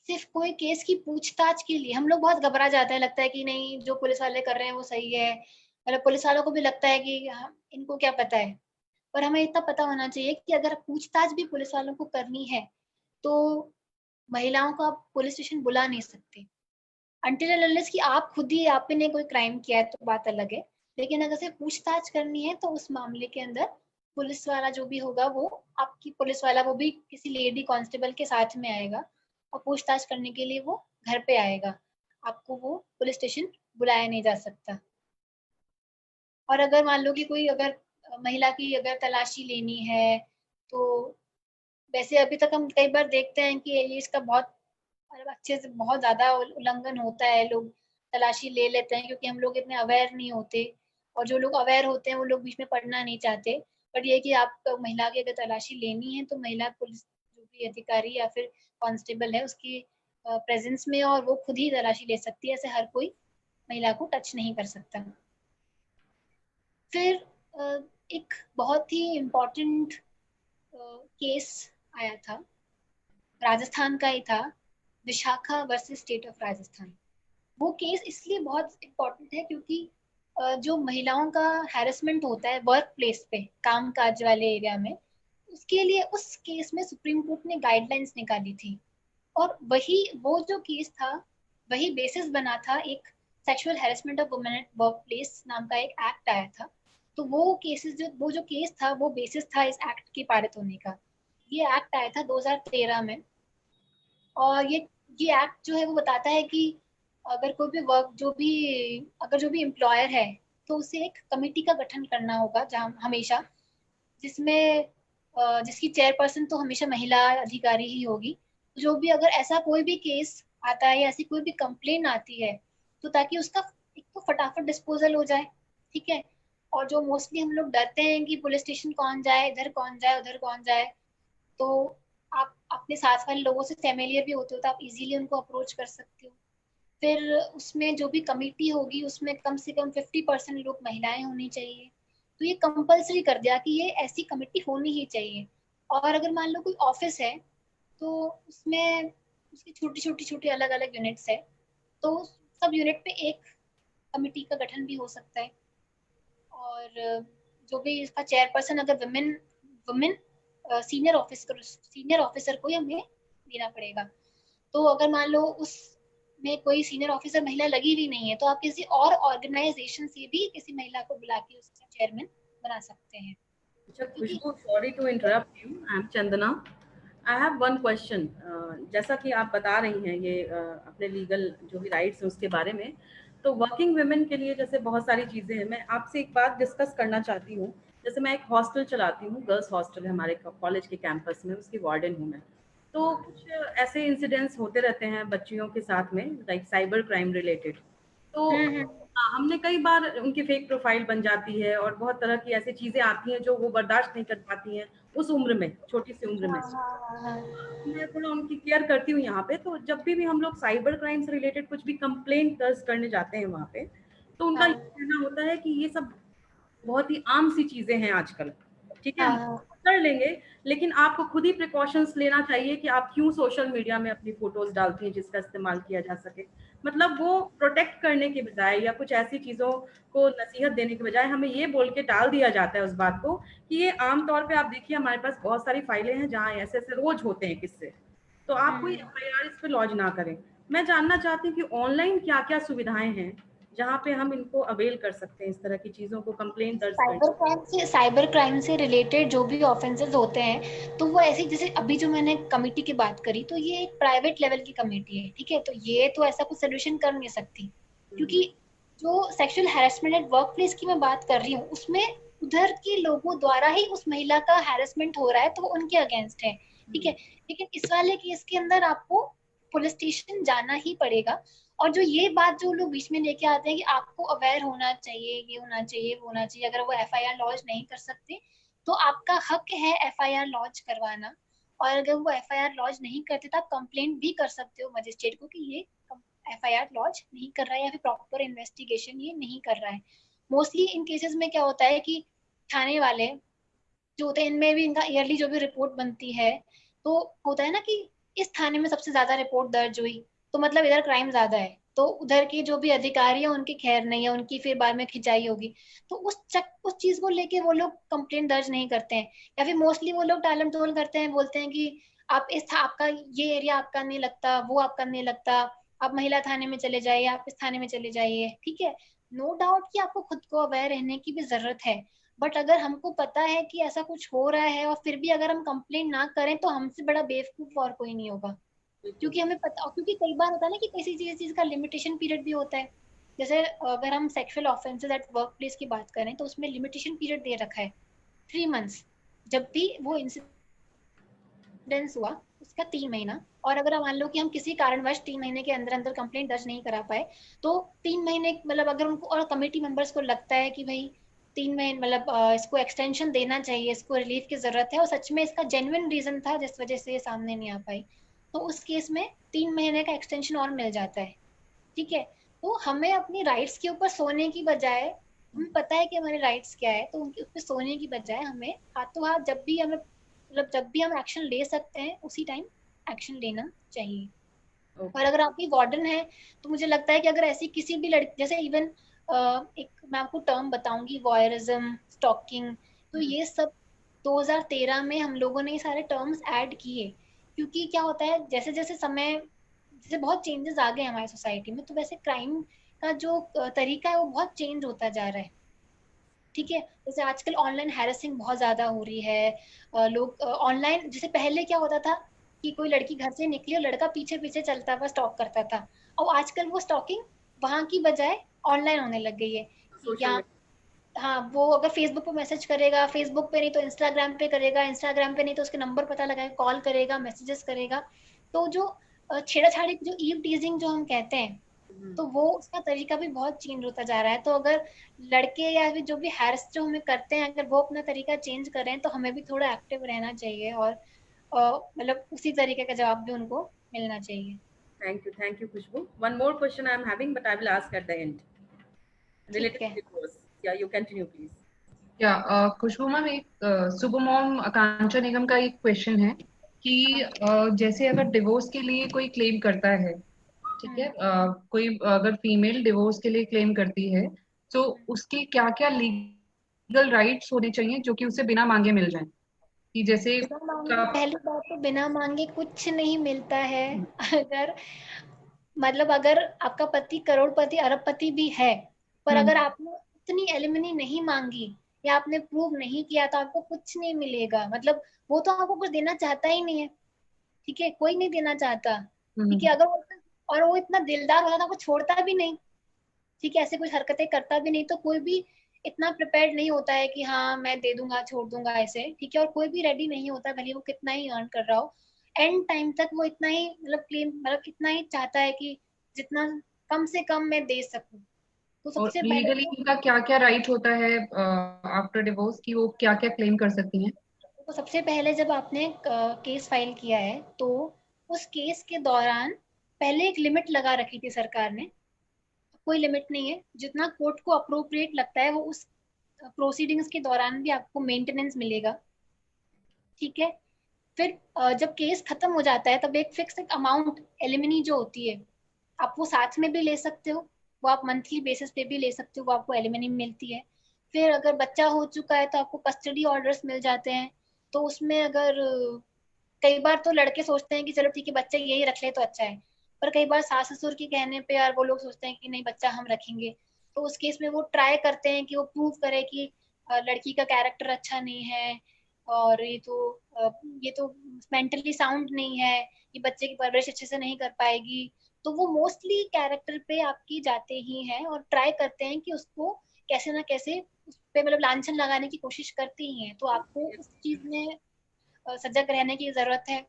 B: सिर्फ कोई केस की पूछताछ के लिए, हम लोग बहुत घबरा जाते हैं, लगता है कि नहीं जो पुलिस वाले कर रहे हैं वो सही है, मतलब पुलिस वालों को भी लगता है कि इनको क्या पता है। पर हमें इतना पता होना चाहिए कि अगर पूछताछ भी पुलिस वालों को करनी है तो महिलाओं को आप पुलिस स्टेशन बुला नहीं सकते अनटिल अनलेस कि आप खुद ही आपने कोई क्राइम किया है, तो बात अलग है। लेकिन अगर से पूछताछ करनी है तो उस मामले के अंदर पुलिस वाला जो भी होगा वो आपकी पुलिस वाला वो भी किसी लेडी कांस्टेबल के साथ में आएगा और पूछताछ करने के लिए वो घर पे आएगा, आपको वो पुलिस स्टेशन बुलाया नहीं जा सकता। और अगर मान लो कि कोई अगर महिला की अगर तलाशी लेनी है तो वैसे अभी तक हम कई बार देखते हैं कि ये इसका बहुत मतलब अच्छे से बहुत ज्यादा उल्लंघन होता है, लोग तलाशी ले लेते हैं क्योंकि हम लोग इतने अवेयर नहीं होते, और जो लोग अवेयर होते हैं वो लोग बीच में पढ़ना नहीं चाहते। बट ये कि आप महिला की अगर तलाशी लेनी है तो महिला पुलिस जो भी अधिकारी या फिर कांस्टेबल है उसकी प्रेजेंस में और वो खुद ही तलाशी ले सकती है, ऐसे हर कोई महिला को टच नहीं कर सकता। फिर एक बहुत ही इम्पोर्टेंट केस आया था, राजस्थान का ही था, Vishakha versus state of Rajasthan. वो केस इसलिए बहुत इम्पोर्टेंट है क्योंकि जो महिलाओं का हैरेसमेंट होता है वर्क प्लेस पे, काम काज वाले एरिया में, उसके लिए उस केस में सुप्रीम कोर्ट ने गाइडलाइंस निकाली थी। और वही वो जो केस था वही बेसिस बना था एक sexual harassment of women at work place नाम का एक एक्ट आया था। तो वो जो केस था वो बेसिस था इस एक्ट के पारित होने का। ये एक्ट आया था 2013 में। और ये एक्ट जो है वो बताता है कि अगर कोई भी वर्क जो भी एम्प्लॉयर है तो उसे एक कमेटी का गठन करना होगा जहाँ हमेशा, जिसमें जिसकी चेयरपर्सन तो हमेशा महिला अधिकारी ही होगी। जो भी अगर ऐसा कोई भी केस आता है या ऐसी कोई भी कंप्लेन आती है तो ताकि उसका एक तो फटाफट डिस्पोजल हो जाए। ठीक है, और जो मोस्टली हम लोग डरते हैं कि पुलिस स्टेशन कौन जाए, इधर कौन जाए उधर कौन जाए, तो आप अपने साथ वाले लोगों से फैमिलियर भी होते हो तो आप इजीली उनको अप्रोच कर सकते हो। फिर उसमें जो भी कमेटी होगी उसमें कम से कम 50% लोग महिलाएं होनी चाहिए। तो ये कंपलसरी कर दिया कि ये ऐसी कमेटी होनी ही चाहिए। और अगर मान लो कोई ऑफिस है तो उसमें उसकी छोटी छोटी छोटी अलग अलग यूनिट्स है, तो सब यूनिट पे एक कमेटी का गठन भी हो सकता है। और जो भी इसका चेयरपर्सन अगर वुमेन वुमेन सीनियर ऑफिसर को ही हमें देना पड़ेगा। तो अगर मान लो उस में कोई सीनियर ऑफिसर महिला लगी भी नहीं है तो आप किसी और ऑर्गेनाइजेशन से भी किसी महिला को बुला के उसका चेयरमैन बना सकते हैं।
C: अच्छा
B: क्योंकि
C: Khushbu, sorry to interrupt you, I am Chandana. I have one question. जैसा कि आप बता रही हैं ये अपने लीगल जो भी राइट्स हैं उसके बारे में, तो वर्किंग वुमेन के लिए जैसे बहुत सारी चीज़ें हैं, मैं आपसे एक बात डिस्कस करना चाहती हूँ जैसे मैं एक हॉस्टल चलाती हूँ, गर्ल्स हॉस्टल है हमारे कॉलेज के कैंपस में, उसकी वार्डन हूँ मैं। तो कुछ ऐसे इंसिडेंट्स होते रहते हैं बच्चियों के साथ में, लाइक साइबर क्राइम रिलेटेड। तो हमने कई बार, उनकी फेक प्रोफाइल बन जाती है और बहुत तरह की ऐसी चीजें आती हैं जो वो बर्दाश्त नहीं कर पाती हैं उस उम्र में, छोटी सी उम्र में। मैं थोड़ा उनकी केयर करती हूँ यहाँ पे। तो जब भी हम लोग साइबर क्राइम से रिलेटेड कुछ भी कंप्लेंट दर्ज करने जाते हैं वहाँ पे, तो उनका ये कहना होता है कि ये सब बहुत ही आम सी चीजें हैं आजकल, ठीक है, हम कर लेंगे, लेकिन आपको खुद ही प्रिकॉशंस लेना चाहिए कि आप क्यों सोशल मीडिया में अपनी फोटोज डालती हैं जिसका इस्तेमाल किया जा सके। मतलब वो प्रोटेक्ट करने के बजाय या कुछ ऐसी चीजों को नसीहत देने के बजाय हमें ये बोल के टाल दिया जाता है उस बात को कि ये आम तौर पे आप देखिए हमारे पास बहुत सारी फाइलें हैं जहाँ ऐसे ऐसे रोज होते हैं किससे, तो आप कोई एफआईआर इस पे लॉन्च ना करें। मैं जानना चाहती हूँ कि ऑनलाइन क्या क्या सुविधाएं हैं जहाँ पे हम इनको अवेल कर सकते हैं, इस तरह की चीजों को कंप्लेंट दर्ज करने।
B: साइबर क्राइम से रिलेटेड जो भी ऑफेंसेस होते हैं, तो वो ऐसे, जैसे अभी जो मैंने कमेटी की बात करी, तो ये एक प्राइवेट लेवल की कमेटी है, ठीक है, तो ये तो ऐसा कुछ सोल्यूशन कर नहीं सकती, क्योंकि जो sexual harassment at work place की मैं बात कर रही हूँ, उसमें उधर के लोगों द्वारा ही उस महिला का हैरेसमेंट हो रहा है, तो वो उनके अगेंस्ट है, ठीक है। लेकिन इस वाले केस के अंदर आपको पुलिस स्टेशन जाना ही पड़ेगा। और जो ये बात जो लोग बीच में लेके आते हैं कि आपको अवेयर होना चाहिए, ये होना चाहिए, वो होना चाहिए, अगर वो एफआईआर लॉन्च नहीं कर सकते तो आपका हक है एफआईआर लॉन्च करवाना। और अगर वो एफआईआर लॉन्च नहीं करते तो आप कंप्लेंट भी कर सकते हो मजिस्ट्रेट को कि ये एफआईआर लॉन्च नहीं कर रहा है या फिर प्रॉपर इन्वेस्टिगेशन ये नहीं कर रहा है। मोस्टली इन केसेस में क्या होता है कि थाने वाले जो होते हैं, इनमें भी इनका ईयरली जो भी रिपोर्ट बनती है, तो होता है ना कि इस थाने में सबसे ज्यादा रिपोर्ट दर्ज हुई, तो मतलब इधर क्राइम ज्यादा है, तो उधर के जो भी अधिकारी है उनकी खैर नहीं है, उनकी फिर बाद में खिंचाई होगी, तो उस चीज को लेके वो लोग कंप्लेंट दर्ज नहीं करते हैं। या फिर मोस्टली वो लोग टालम टोल करते हैं, बोलते हैं कि आप आपका ये एरिया आपका नहीं लगता, वो आपका नहीं लगता, आप महिला थाने में चले जाइए, आप इस थाने में चले जाइए, ठीक है। नो डाउट कि आपको खुद को अवेयर रहने की भी जरूरत है, बट अगर हमको पता है कि ऐसा कुछ हो रहा है और फिर भी अगर हम कंप्लेंट ना करें तो हमसे बड़ा बेवकूफ और कोई नहीं होगा। क्योंकि हमें पता, क्योंकि कई बार होता है ना कि किसी चीज का लिमिटेशन पीरियड भी होता है। जैसे अगर हम sexual offences at work place की बात करें तो उसमें लिमिटेशन पीरियड दे रखा है 3 मंथ्स, जब भी वो इंसिडेंस हुआ उसका 3 महीना। और अगर मान लो कि हम किसी कारणवश 3 महीने के अंदर अंदर कंप्लेंट दर्ज नहीं करा पाए, तो 3 महीने मतलब अगर उनको और कमेटी मेंबर्स को लगता है कि भाई 3 महीने मतलब इसको एक्सटेंशन देना चाहिए, इसको रिलीफ की जरूरत है और सच में इसका जेन्युइन रीजन था जिस वजह से ये सामने नहीं आ पाई, तो उस केस में 3 महीने का एक्सटेंशन और मिल जाता है, ठीक है। तो हमें अपनी राइट्स के ऊपर सोने की बजाय, हमें पता है कि हमारे राइट्स क्या है, तो उनके उस पर सोने की बजाय हमें हाथों हाथ जब भी हमें मतलब जब भी हम एक्शन ले सकते हैं उसी टाइम एक्शन लेना चाहिए। और अगर आपकी वार्डन है तो मुझे लगता है कि अगर ऐसी किसी भी लड़की, जैसे इवन एक मैं आपको टर्म बताऊंगी, वॉयरिज्म, स्टॉकिंग, तो ये सब 2013 में हम लोगों ने ये सारे टर्म्स ऐड किए, क्योंकि क्या होता है जैसे जैसे समय, जैसे बहुत चेंजेस आ गए हमारी सोसाइटी में, तो वैसे क्राइम का जो तरीका है वो बहुत चेंज होता जा रहा है, ठीक है। जैसे आजकल ऑनलाइन हैरेसिंग बहुत ज्यादा हो रही है, लोग ऑनलाइन, जैसे पहले क्या होता था कि कोई लड़की घर से निकली और लड़का पीछे पीछे चलता हुआ स्टॉक करता था, और आजकल वो स्टॉकिंग वहां की बजाय ऑनलाइन होने लग गई है।
C: सोशल
B: या हाँ, वो अगर फेसबुक पे मैसेज करेगा, फेसबुक पे नहीं तो इंस्टाग्राम पे करेगा, इंस्टाग्राम पे नहीं तो उसके नंबर पता लगाएगा, कॉल करेगा, मैसेजेस करेगा, तो जो छेड़ाछाड़ी, जो ईव टीजिंग जो हम कहते हैं, तो वो उसका तरीका भी बहुत चेंज होता जा रहा है। तो अगर लड़के या फिर जो भी हैरेस जो हमें करते हैं, अगर वो अपना तरीका चेंज कर रहे हैं तो हमें भी थोड़ा एक्टिव रहना चाहिए, और मतलब उसी तरीके का जवाब भी उनको मिलना चाहिए।
C: Thank you, Khushbu. One more question I'm having, but I will ask at the end.
B: ठीक
C: Related
B: है।
C: to divorce. Yeah, you continue, please.
A: या खुशबू मैम, एक सुपर मॉम आकांक्षा निगम का एक क्वेश्चन है कि जैसे अगर डिवोर्स के लिए कोई क्लेम करता है, ठीक है, कोई अगर फीमेल डिवोर्स के लिए क्लेम करती है, तो उसके क्या क्या लीगल राइट्स होने चाहिए जो कि उसे बिना मांगे मिल जाए, कि जैसे
B: बिना मांगे,
A: का
B: पहली बात तो बिना मांगे कुछ नहीं मिलता है। अगर मतलब अगर आपका पति करोड़पति अरबपति भी है, पर अगर आपने उतनी एलिमनी नहीं मांगी या आपने प्रूव नहीं किया तो आपको कुछ नहीं मिलेगा। मतलब वो तो आपको कुछ देना चाहता ही नहीं है, ठीक है, कोई नहीं देना चाहता, ठीक है। अगर वो, और वो इतना दिलदार होता तो आपको छोड़ता भी नहीं, ठीक है, ऐसे कुछ हरकतें करता भी नहीं, तो कोई भी इतना प्रिपेयर्ड नहीं होता है कि हाँ मैं दे दूंगा छोड़ दूंगा ऐसे, ठीक है। और कोई भी रेडी नहीं होता, भले वो कितना ही अर्न कर रहा हो, एंड टाइम तक वो इतना ही मतलब इतना ही चाहता है कि जितना कम से कम मैं दे सकूं। तो
A: और
B: सबसे पहले
A: लीगली उनका क्या क्या राइट होता है आफ्टर डिवोर्स की, वो क्या क्या क्लेम कर सकती हैं?
B: सबसे पहले जब आपने केस फाइल किया है तो उस केस के दौरान पहले एक लिमिट लगा रखी थी सरकार ने। कोई लिमिट नहीं है, जितना कोर्ट को अप्रोप्रिएट लगता है वो उस प्रोसीडिंग्स के दौरान भी आपको मेंटेनेंस मिलेगा, ठीक है। फिर जब केस खत्म हो जाता है तब एक फिक्स अमाउंट एलिमिनी जो होती है, आप वो साथ में भी ले सकते हो, वो आप मंथली बेसिस पे भी ले सकते हो, वो आपको एलिमिनी मिलती है। फिर अगर बच्चा हो चुका है तो आपको कस्टडी ऑर्डर्स मिल जाते हैं। तो उसमें अगर कई बार तो लड़के सोचते हैं कि चलो ठीक है बच्चा यही रख ले तो अच्छा है, पर कई बार सास ससुर के कहने पे यार वो लोग सोचते हैं कि नहीं बच्चा हम रखेंगे। तो उस केस में वो ट्राई करते हैं कि वो प्रूव करे कि लड़की का कैरेक्टर अच्छा नहीं है, और ये तो मेंटली साउंड नहीं है, ये बच्चे की परवरिश अच्छे से नहीं कर पाएगी। तो वो मोस्टली कैरेक्टर पे आपकी जाते ही हैं और ट्राई करते हैं कि उसको कैसे ना कैसे उस पे मतलब लांछन लगाने की कोशिश करती ही हैं। तो आपको उस चीज में सजग रहने की जरूरत है।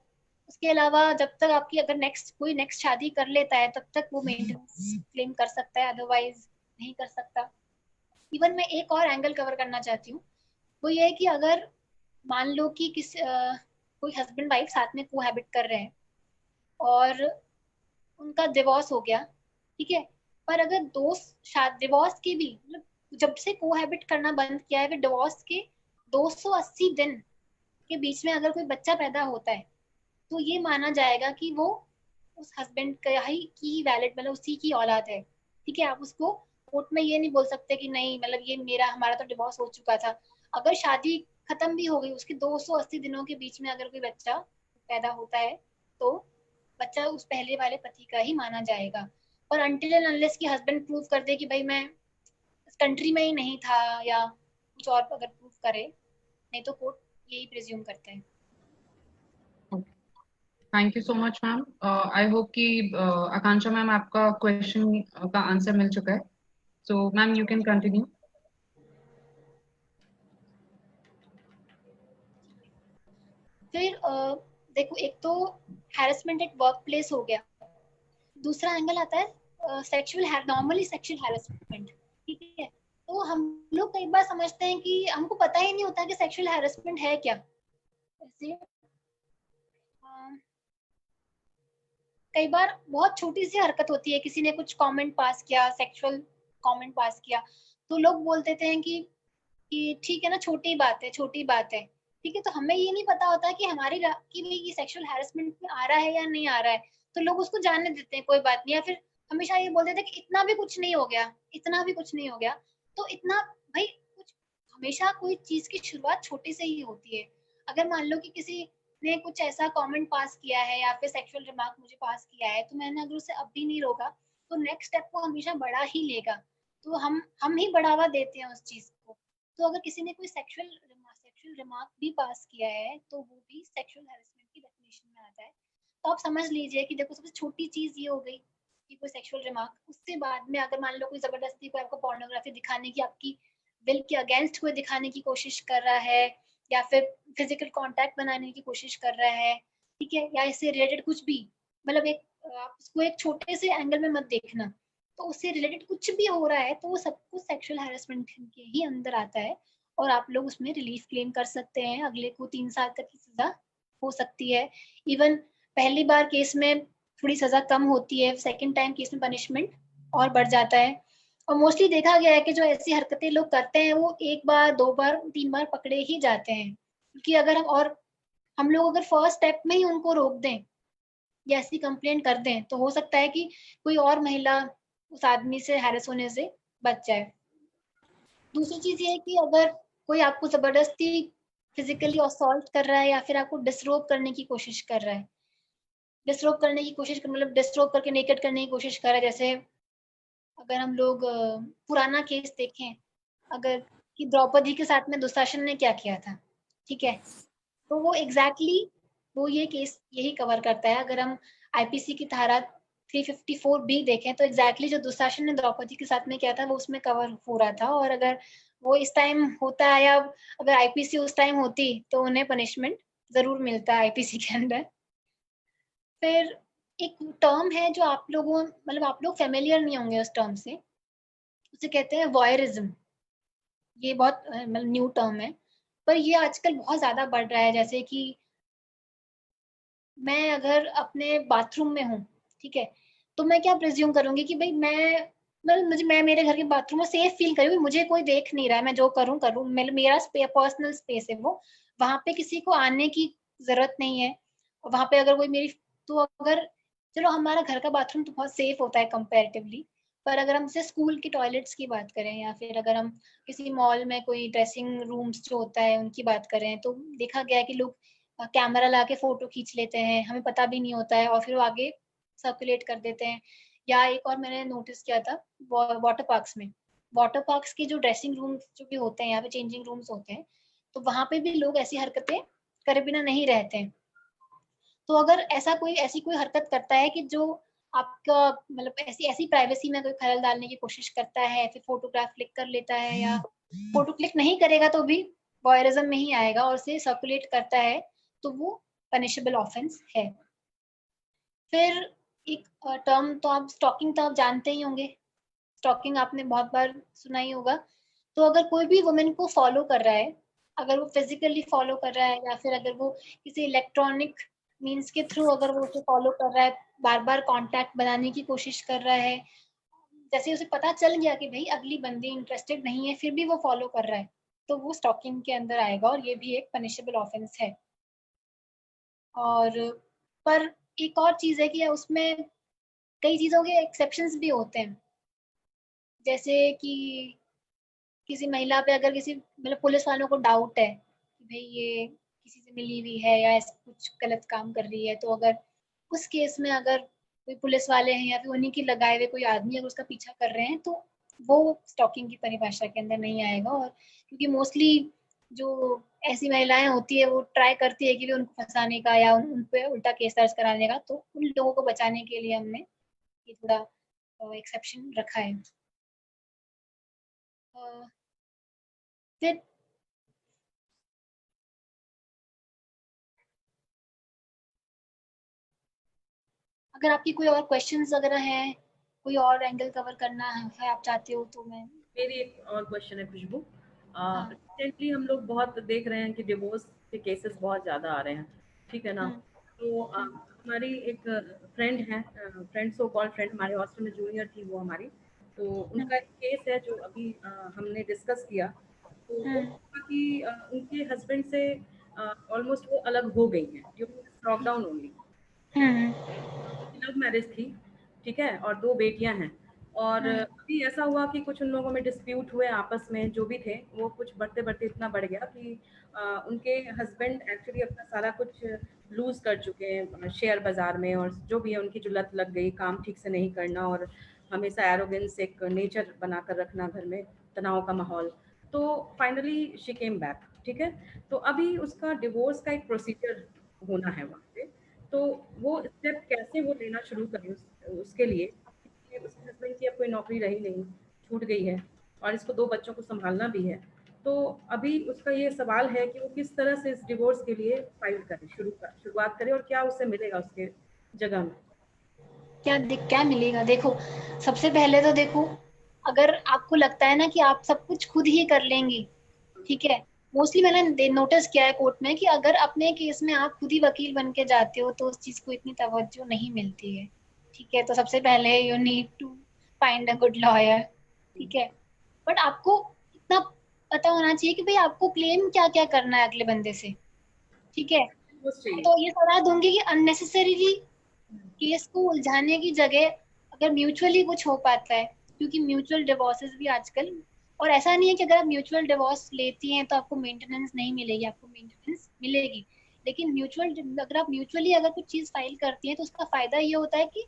B: उसके अलावा जब तक आपकी अगर नेक्स्ट शादी कर लेता है तब तक वो मेंटेनेंस क्लेम कर सकता है, अदरवाइज नहीं कर सकता। इवन मैं एक और एंगल कवर करना चाहती हूँ, वो ये है कि अगर मान लो कि कोई हस्बैंड वाइफ साथ में कोहैबिट कर रहे हैं और उनका डिवोर्स हो गया, ठीक है। पर अगर डिवोर्स के भी मतलब जब से कोहैबिट करना बंद किया है, फिर डिवोर्स के 280 दिन के बीच में अगर कोई बच्चा पैदा होता है तो ये माना जाएगा कि वो उस हस्बैंड का ही की वैलिड मतलब उसी की औलाद है, ठीक है। आप उसको कोर्ट में ये नहीं बोल सकते कि नहीं मतलब ये मेरा हमारा तो डिवोर्स हो चुका था। अगर शादी खत्म भी हो गई उसके 280 दिनों के बीच में अगर कोई बच्चा पैदा होता है तो बच्चा उस पहले वाले पति का ही माना जाएगा। पर अनटिल एंड अनलेस की हस्बैंड प्रूव कर दे कि भाई मैं इस कंट्री में ही नहीं था या कुछ और अगर प्रूव करे, नहीं तो कोर्ट यही प्रिज्यूम करते हैं।
A: Thank you so much ma'am. I hope कि आकांक्षा मैम आपका क्वेश्चन का आंसर मिल चुका है। So ma'am you can continue.
B: फिर देखो एक तो हैरेसमेंट एट वर्क प्लेस हो गया, दूसरा एंगल आता है नॉर्मली सेक्सुअल हैरेसमेंट, ठीक है। तो हम लोग कई बार समझते हैं कि हमको पता ही नहीं होता कि सेक्सुअल हैरेसमेंट है क्या। जैसे कई बार बहुत छोटी सी हरकत होती है, किसी ने कुछ कमेंट पास किया, सेक्सुअल कमेंट पास किया, तो लोग बोल देते हैं कि ठीक है ना छोटी बात है छोटी बात है, ठीक है। तो हमें ये नहीं पता होता कि कि भाई ये सेक्सुअल हैरेसमेंट में आ रहा है या नहीं आ रहा है। तो लोग उसको जानने देते हैं कोई बात नहीं, या फिर हमेशा ये बोल देते हैं कि इतना भी कुछ नहीं हो गया, इतना भी कुछ नहीं हो गया। तो इतना भाई कुछ हमेशा कोई चीज की शुरुआत छोटे से ही होती है। अगर मान लो कि किसी ने कुछ ऐसा कमेंट पास किया है या फिर सेक्सुअल रिमार्क मुझे पास किया है, तो मैंने अगर उसे अब भी नहीं रोका तो नेक्स्ट स्टेप वो हमेशा बढ़ा ही लेगा। तो हम ही बढ़ावा देते हैं उस चीज को। तो अगर किसी ने कोई सेक्सुअल रिमार्क भी पास किया है तो वो भी सेक्सुअल हैरेसमेंट की डेफिनेशन में आता है। तो आप समझ लीजिए कि देखो सबसे छोटी चीज ये हो गई कि कोई सेक्सुअल रिमार्क, उससे बाद में अगर मान लो कोई जबरदस्ती कोई आपको पोर्नोग्राफी दिखाने की, आपकी विल के अगेंस्ट कोई दिखाने की कोशिश कर रहा है, या फिर फिजिकल कांटेक्ट बनाने की कोशिश कर रहा है, ठीक है, या इससे रिलेटेड कुछ भी, मतलब आप उसको एक छोटे से एंगल में मत देखना। तो उससे रिलेटेड कुछ भी हो रहा है तो वो सब कुछ सेक्सुअल हैरेसमेंट के ही अंदर आता है, और आप लोग उसमें रिलीफ क्लेम कर सकते हैं। अगले को 3 साल तक की सजा हो सकती है। इवन पहली बार केस में थोड़ी सजा कम होती है, सेकेंड टाइम केस में पनिशमेंट और बढ़ जाता है। और मोस्टली देखा गया है कि जो ऐसी हरकतें लोग करते हैं वो 1 बार 2 बार 3 बार पकड़े ही जाते हैं। क्योंकि अगर हम लोग अगर फर्स्ट स्टेप में ही उनको रोक दें या ऐसी कंप्लेंट कर दें तो हो सकता है कि कोई और महिला उस आदमी से हैरेस होने से बच जाए। दूसरी चीज ये है कि अगर कोई आपको जबरदस्ती फिजिकली असॉल्ट कर रहा है या फिर आपको डिसरोब करने की कोशिश कर रहा है, मतलब डिसरोब करके नेकेड करने की कोशिश कर रहा है, जैसे अगर हम लोग पुराना केस देखें, अगर कि द्रौपदी के साथ में दुशासन ने क्या किया था, ठीक है। तो वो वो ये केस यही कवर करता है। अगर हम आईपीसी की धारा 354 बी देखें तो जो दुशासन ने द्रौपदी के साथ में किया था वो उसमें कवर हो रहा था। और अगर वो इस टाइम होता है, या अगर आईपीसी उस टाइम होती तो उन्हें पनिशमेंट जरूर मिलता है आईपीसी के अंदर। फिर एक टर्म है जो आप लोगों मतलब आप लोग फेमिलियर नहीं होंगे उस टर्म से, उसे कहते हैं वॉयरिज्म। ये बहुत मतलब न्यू टर्म है, पर ये आजकल बहुत ज्यादा बढ़ रहा है। जैसे कि मैं अगर अपने बाथरूम में हूँ, ठीक है, तो मैं क्या प्रिज्यूम करूंगी कि भाई मैं मेरे घर के बाथरूम में सेफ फील करूँ, मुझे कोई देख नहीं रहा है, मैं जो करूँ करूँ, मेरा पर्सनल स्पेस है वो, वहां पे किसी को आने की जरूरत नहीं है। और वहां पे अगर कोई मेरी तो अगर चलो हमारा घर का बाथरूम तो बहुत सेफ होता है कंपैरेटिवली, पर अगर हम जैसे स्कूल की टॉयलेट्स की बात करें, या फिर अगर हम किसी मॉल में कोई ड्रेसिंग रूम्स जो होता है उनकी बात करें, तो देखा गया है कि लोग कैमरा ला के फोटो खींच लेते हैं, हमें पता भी नहीं होता है, और फिर वो आगे सर्कुलेट कर देते हैं। या एक और मैंने नोटिस किया था वाटर पार्क्स में, वाटर पार्क्स के जो ड्रेसिंग रूम्स जो भी होते हैं, यहाँ पे चेंजिंग रूम्स होते हैं, तो वहां पे भी लोग ऐसी हरकतें करे बिना नहीं रहते हैं। तो अगर ऐसी कोई हरकत करता है कि जो आपका मतलब ऐसी ऐसी प्राइवेसी में कोई खलल डालने की कोशिश करता है, फिर फोटोग्राफ क्लिक कर लेता है, या फोटो क्लिक नहीं करेगा तो भी वॉयरिज्म में ही आएगा, और उसे सर्कुलेट करता है, तो वो पनिशेबल ऑफेंस है। फिर एक टर्म तो आप स्टॉकिंग तो आप जानते ही होंगे, स्टॉकिंग आपने बहुत बार सुना ही होगा। तो अगर कोई भी वुमेन को फॉलो कर रहा है, अगर वो फिजिकली फॉलो कर रहा है, या फिर अगर वो किसी इलेक्ट्रॉनिक मीन्स के थ्रू अगर वो उसे फॉलो कर रहा है, बार बार कांटेक्ट बनाने की कोशिश कर रहा है, जैसे उसे पता चल गया कि भाई अगली बंदी इंटरेस्टेड नहीं है फिर भी वो फॉलो कर रहा है, तो वो स्टॉकिंग के अंदर आएगा, और ये भी एक पनिशेबल ऑफेंस है। और पर एक और चीज है कि उसमें कई चीजों के एक्सेप्शंस भी होते हैं। जैसे कि किसी महिला पे अगर किसी मतलब पुलिस वालों को डाउट है कि भाई ये किसी से मिली हुई है या ऐसा कुछ गलत काम कर रही है, तो अगर उस केस में अगर कोई पुलिस वाले हैं या फिर उन्हीं की लगाए हुए कोई आदमी अगर उसका पीछा कर रहे हैं, तो वो स्टॉकिंग की परिभाषा के अंदर नहीं आएगा। और क्योंकि मोस्टली जो ऐसी महिलाएं होती है वो ट्राई करती है कि उनको फंसाने का या उन पे उल्टा केस दर्ज कराने का, तो उन लोगों को बचाने के लिए हमने ये थोड़ा एक्सेप्शन रखा है। फिर अगर आपकी कोई और क्वेश्चंस वगैरह हैं, कोई और एंगल कवर करना है आप चाहते हो तो मैं।
C: मेरी एक और क्वेश्चन है खुशबू।
B: हाँ।
C: रिसेंटली हम लोग बहुत देख रहे हैं कि डिवोर्स के केसेस बहुत ज़्यादा आ रहे हैं, ठीक है ना?
B: हम्म।
C: तो
B: हम्म।
C: हमारी एक फ्रेंड है, फ्रेंड सो कॉल्ड फ्रेंड, हमारे हॉस्टल में जूनियर थी वो हमारी। तो
B: हम्म।
C: उनका एक केस है जो अभी हमने डिस्कस किया। तो वो
B: हम्म।
C: था कि उनके हस्बैंड से ऑलमोस्ट वो अलग हो गई हैं ड्यूरिंग लॉकडाउन ओनली।
B: हम्म।
C: लव मैरिज थी, ठीक है, और 2 बेटियां हैं। और
B: हम्म।
C: अभी ऐसा हुआ कि कुछ उन लोगों में डिस्प्यूट हुए आपस में, जो भी थे वो कुछ बढ़ते बढ़ते इतना बढ़ गया कि उनके हस्बैंड एक्चुअली अपना सारा कुछ लूज कर चुके हैं शेयर बाजार में, और जो भी है उनकी जो लत लग गई, काम ठीक से नहीं करना और हमेशा एरोगेंस एक नेचर बनाकर रखना घर में, तनाव का माहौल। तो फाइनली शी केम बैक, ठीक है। तो अभी उसका डिवोर्स का एक प्रोसीजर होना है वहाँ पे। तो वो स्टेप कैसे वो लेना शुरू करें उसके लिए, क्योंकि उसके हस्बैंड की अब कोई नौकरी रही नहीं, छूट गई है, और इसको 2 बच्चों को संभालना भी है। तो अभी उसका ये सवाल है कि वो किस तरह से इस डिवोर्स के लिए फाइल करे, शुरुआत करे, और क्या उसे मिलेगा उसके जगह में।
B: क्या मिलेगा, देखो सबसे पहले तो देखो, अगर आपको लगता है ना कि आप सब कुछ खुद ही कर लेंगी, ठीक है, मोस्टली मैंने नोटिस किया है कोर्ट में कि अगर अपने केस में आप खुद ही वकील बन के जाते हो तो उस चीज को इतनी तवज्जो नहीं मिलती है। ठीक है, तो सबसे पहले you need to find a good lawyer, ठीक है। बट आपको इतना पता होना चाहिए कि भाई आपको क्लेम क्या क्या करना है अगले बंदे से, ठीक है।
C: डिवोर्स चाहिए।
B: तो ये सलाह दूंगी कि अननेसेसरीली केस को उलझाने की जगह अगर म्यूचुअली कुछ हो पाता है, क्योंकि म्यूचुअल डिवोर्सेस भी आजकल, और ऐसा नहीं है कि अगर आप म्यूचुअल डिवोर्स लेती हैं तो आपको मेंटेनेंस नहीं मिलेगी, आपको मेंटेनेंस मिलेगी। लेकिन अगर आप म्यूचुअली अगर कुछ चीज फाइल करती हैं तो उसका फायदा ये होता है कि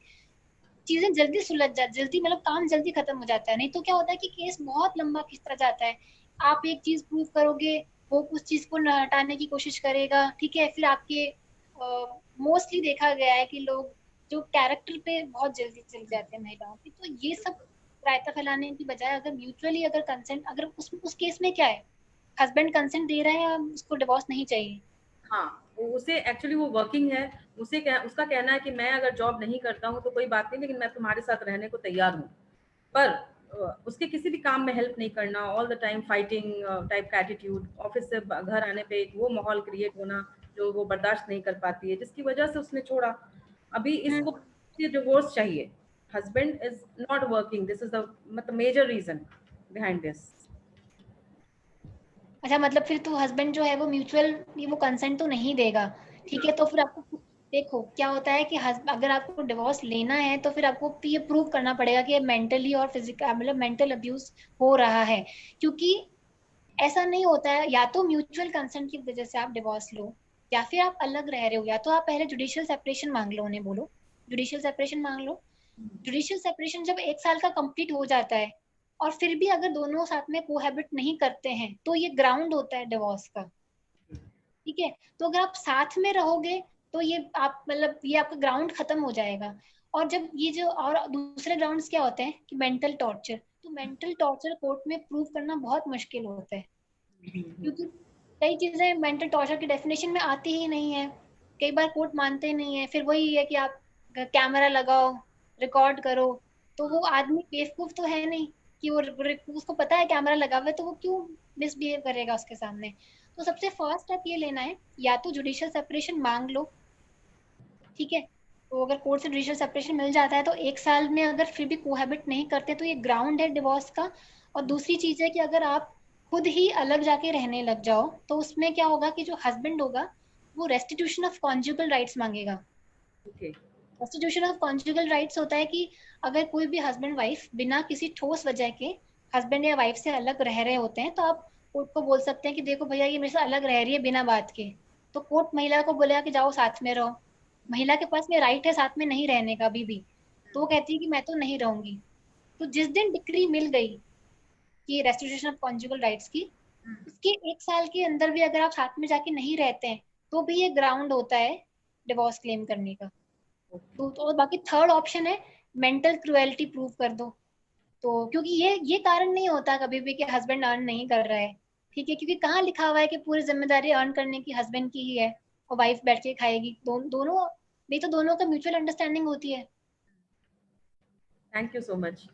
B: चीजें जल्दी सुलझ जाती, जल्दी मतलब काम जल्दी खत्म हो जाता है। नहीं तो क्या होता है कि केस बहुत लंबा खिंचता जाता है, आप एक चीज प्रूव करोगे, वो उस चीज को हटाने की कोशिश करेगा, ठीक है, फिर आपके मोस्टली देखा गया है कि लोग जो कैरेक्टर पे बहुत जल्दी चल जाते हैं महिलाओं की, तो ये सब रायता फैलाने की बजाय अगर म्यूचुअली अगर कंसेंट, अगर उस केस में क्या है, हस्बैंड कंसेंट दे रहे हैं या उसको डिवोर्स नहीं चाहिए?
C: हाँ, उसे एक्चुअली वो वर्किंग है, उसका कहना है कि मैं अगर जॉब नहीं करता हूँ तो कोई बात नहीं, लेकिन मैं तुम्हारे साथ रहने को तैयार हूँ, पर उसके किसी भी काम में हेल्प नहीं करना, all the time fighting type का एटीट्यूड, ऑफिस से घर आने पे वो माहौल क्रिएट होना जो वो बर्दाश्त नहीं कर पाती है, जिसकी वजह से उसने छोड़ा। अभी इसको डिवोर्स चाहिए, husband is not working, this is the मतलब मेजर रीजन बिहाइंड दिस।
B: अच्छा, मतलब फिर तो हस्बैंड जो है वो म्यूचुअल वो कंसेंट तो नहीं देगा, ठीक है। तो फिर आपको देखो क्या होता है कि अगर आपको डिवोर्स लेना है तो फिर आपको ये प्रूव करना पड़ेगा कि मेंटली और फिजिकल मतलब मेंटल अब्यूज हो रहा है, क्योंकि ऐसा नहीं होता है या तो म्यूचुअल कंसेंट की वजह से आप डिवोर्स लो, या फिर आप अलग रह रहे हो, या तो आप पहले जुडिशियल सेपरेशन मांग लो, उन्हें बोलो जुडिशियल सेपरेशन मांग लो। जुडिशियल सेपरेशन जब 1 साल का कंप्लीट हो जाता है और फिर भी अगर दोनों साथ में कोहैबिट नहीं करते हैं तो ये ग्राउंड होता है डिवोर्स का, ठीक है। तो अगर आप साथ में रहोगे तो ये आप मतलब ये आपका ग्राउंड खत्म हो जाएगा। और जब ये जो और दूसरे ग्राउंड्स क्या होते हैं कि मेंटल टॉर्चर, तो मेंटल टॉर्चर कोर्ट में प्रूव करना बहुत मुश्किल होता है, क्योंकि कई चीजें मेंटल टॉर्चर की डेफिनेशन में आती ही नहीं है, कई बार कोर्ट मानते नहीं है। फिर वही है कि आप कैमरा लगाओ, रिकॉर्ड करो, तो वो आदमी बेवकूफ तो है नहीं कि वो उसको पता है कैमरा लगा हुआ है, तो वो क्यों मिसबिहेव करेगा उसके सामने। तो सबसे फर्स्ट स्टेप ये लेना है, या तो जुडिशियल सेपरेशन मांग लो, ठीक है। तो अगर कोर्ट से जुडिशियल सेपरेशन मिल जाता है तो 1 साल में अगर फिर भी कोहैबिट नहीं करते तो ये ग्राउंड है डिवोर्स का। और दूसरी चीज है कि अगर आप खुद ही अलग जाके रहने लग जाओ तो उसमें क्या होगा कि जो हस्बैंड होगा वो रेस्टिट्यूशन ऑफ कॉन्जुगल राइट्स मांगेगा।
C: Okay.
B: Restitution of conjugal rights होता है कि अगर कोई भी हस्बैंड वाइफ बिना किसी ठोस वजह के हस्बैंड या वाइफ से अलग रह रहे होते हैं तो आप कोर्ट को बोल सकते हैं कि देखो भैया ये मेरे से अलग रह रही है बिना बात के। तो कोर्ट महिला को बोलेगा कि जाओ साथ में रहो, महिला के पास में राइट है साथ में नहीं रहने का अभी भी, तो वो कहती है कि मैं तो नहीं रहूंगी। तो जिस दिन डिक्री मिल गई कि रेस्टिट्यूशन ऑफ कॉन्जुगल राइट्स की, उसके 1 साल के अंदर भी अगर आप साथ में जाके नहीं रहते हैं तो भी ये ग्राउंड होता है डिवोर्स क्लेम करने का। तो बाकी थर्ड ऑप्शन है मेंटल क्रुएल्टी प्रूव कर दो। तो क्योंकि ये कारण नहीं होता कभी भी कि हस्बैंड अर्न नहीं कर रहा है, ठीक है, क्योंकि कहाँ लिखा हुआ है कि पूरी जिम्मेदारी अर्न करने की हस्बैंड की ही है और वाइफ बैठ के खाएगी, दोनों नहीं तो दोनों का म्यूचुअल अंडरस्टैंडिंग होती है।
C: Thank you so much.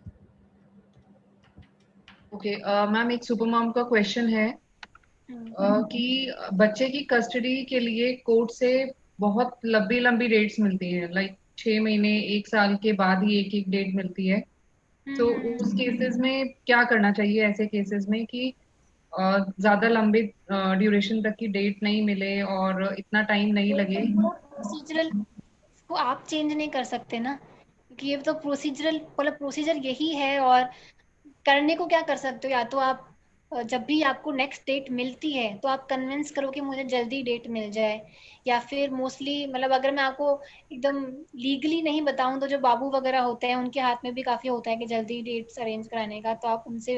A: Okay ma'am, एक सुपर मॉम का क्वेश्चन है कि बच्चे की कस्टडी के लिए कोर्ट से बहुत लंबी लंबी डेट्स मिलती हैं, लाइक 6 महीने 1 साल के बाद ही एक एक डेट मिलती है। तो उस केसेस में क्या करना चाहिए ऐसे केसेस में कि ज्यादा लंबे ड्यूरेशन तक की डेट नहीं मिले और इतना टाइम नहीं लगे?
B: प्रोसीजरल को आप चेंज नहीं कर सकते ना, क्योंकि ये तो प्रोसीजरल मतलब प्रोसीजर यही है। और करने को क्या कर सकते हो, या तो आप जब भी आपको नेक्स्ट डेट मिलती है तो आप कन्विंस करो कि मुझे जल्दी डेट मिल जाए, या फिर मोस्टली मतलब अगर मैं आपको एकदम लीगली नहीं बताऊं तो जो बाबू वगैरह होते हैं उनके हाथ में भी काफी होता है कि जल्दी डेट्स अरेंज कराने का, तो आप उनसे,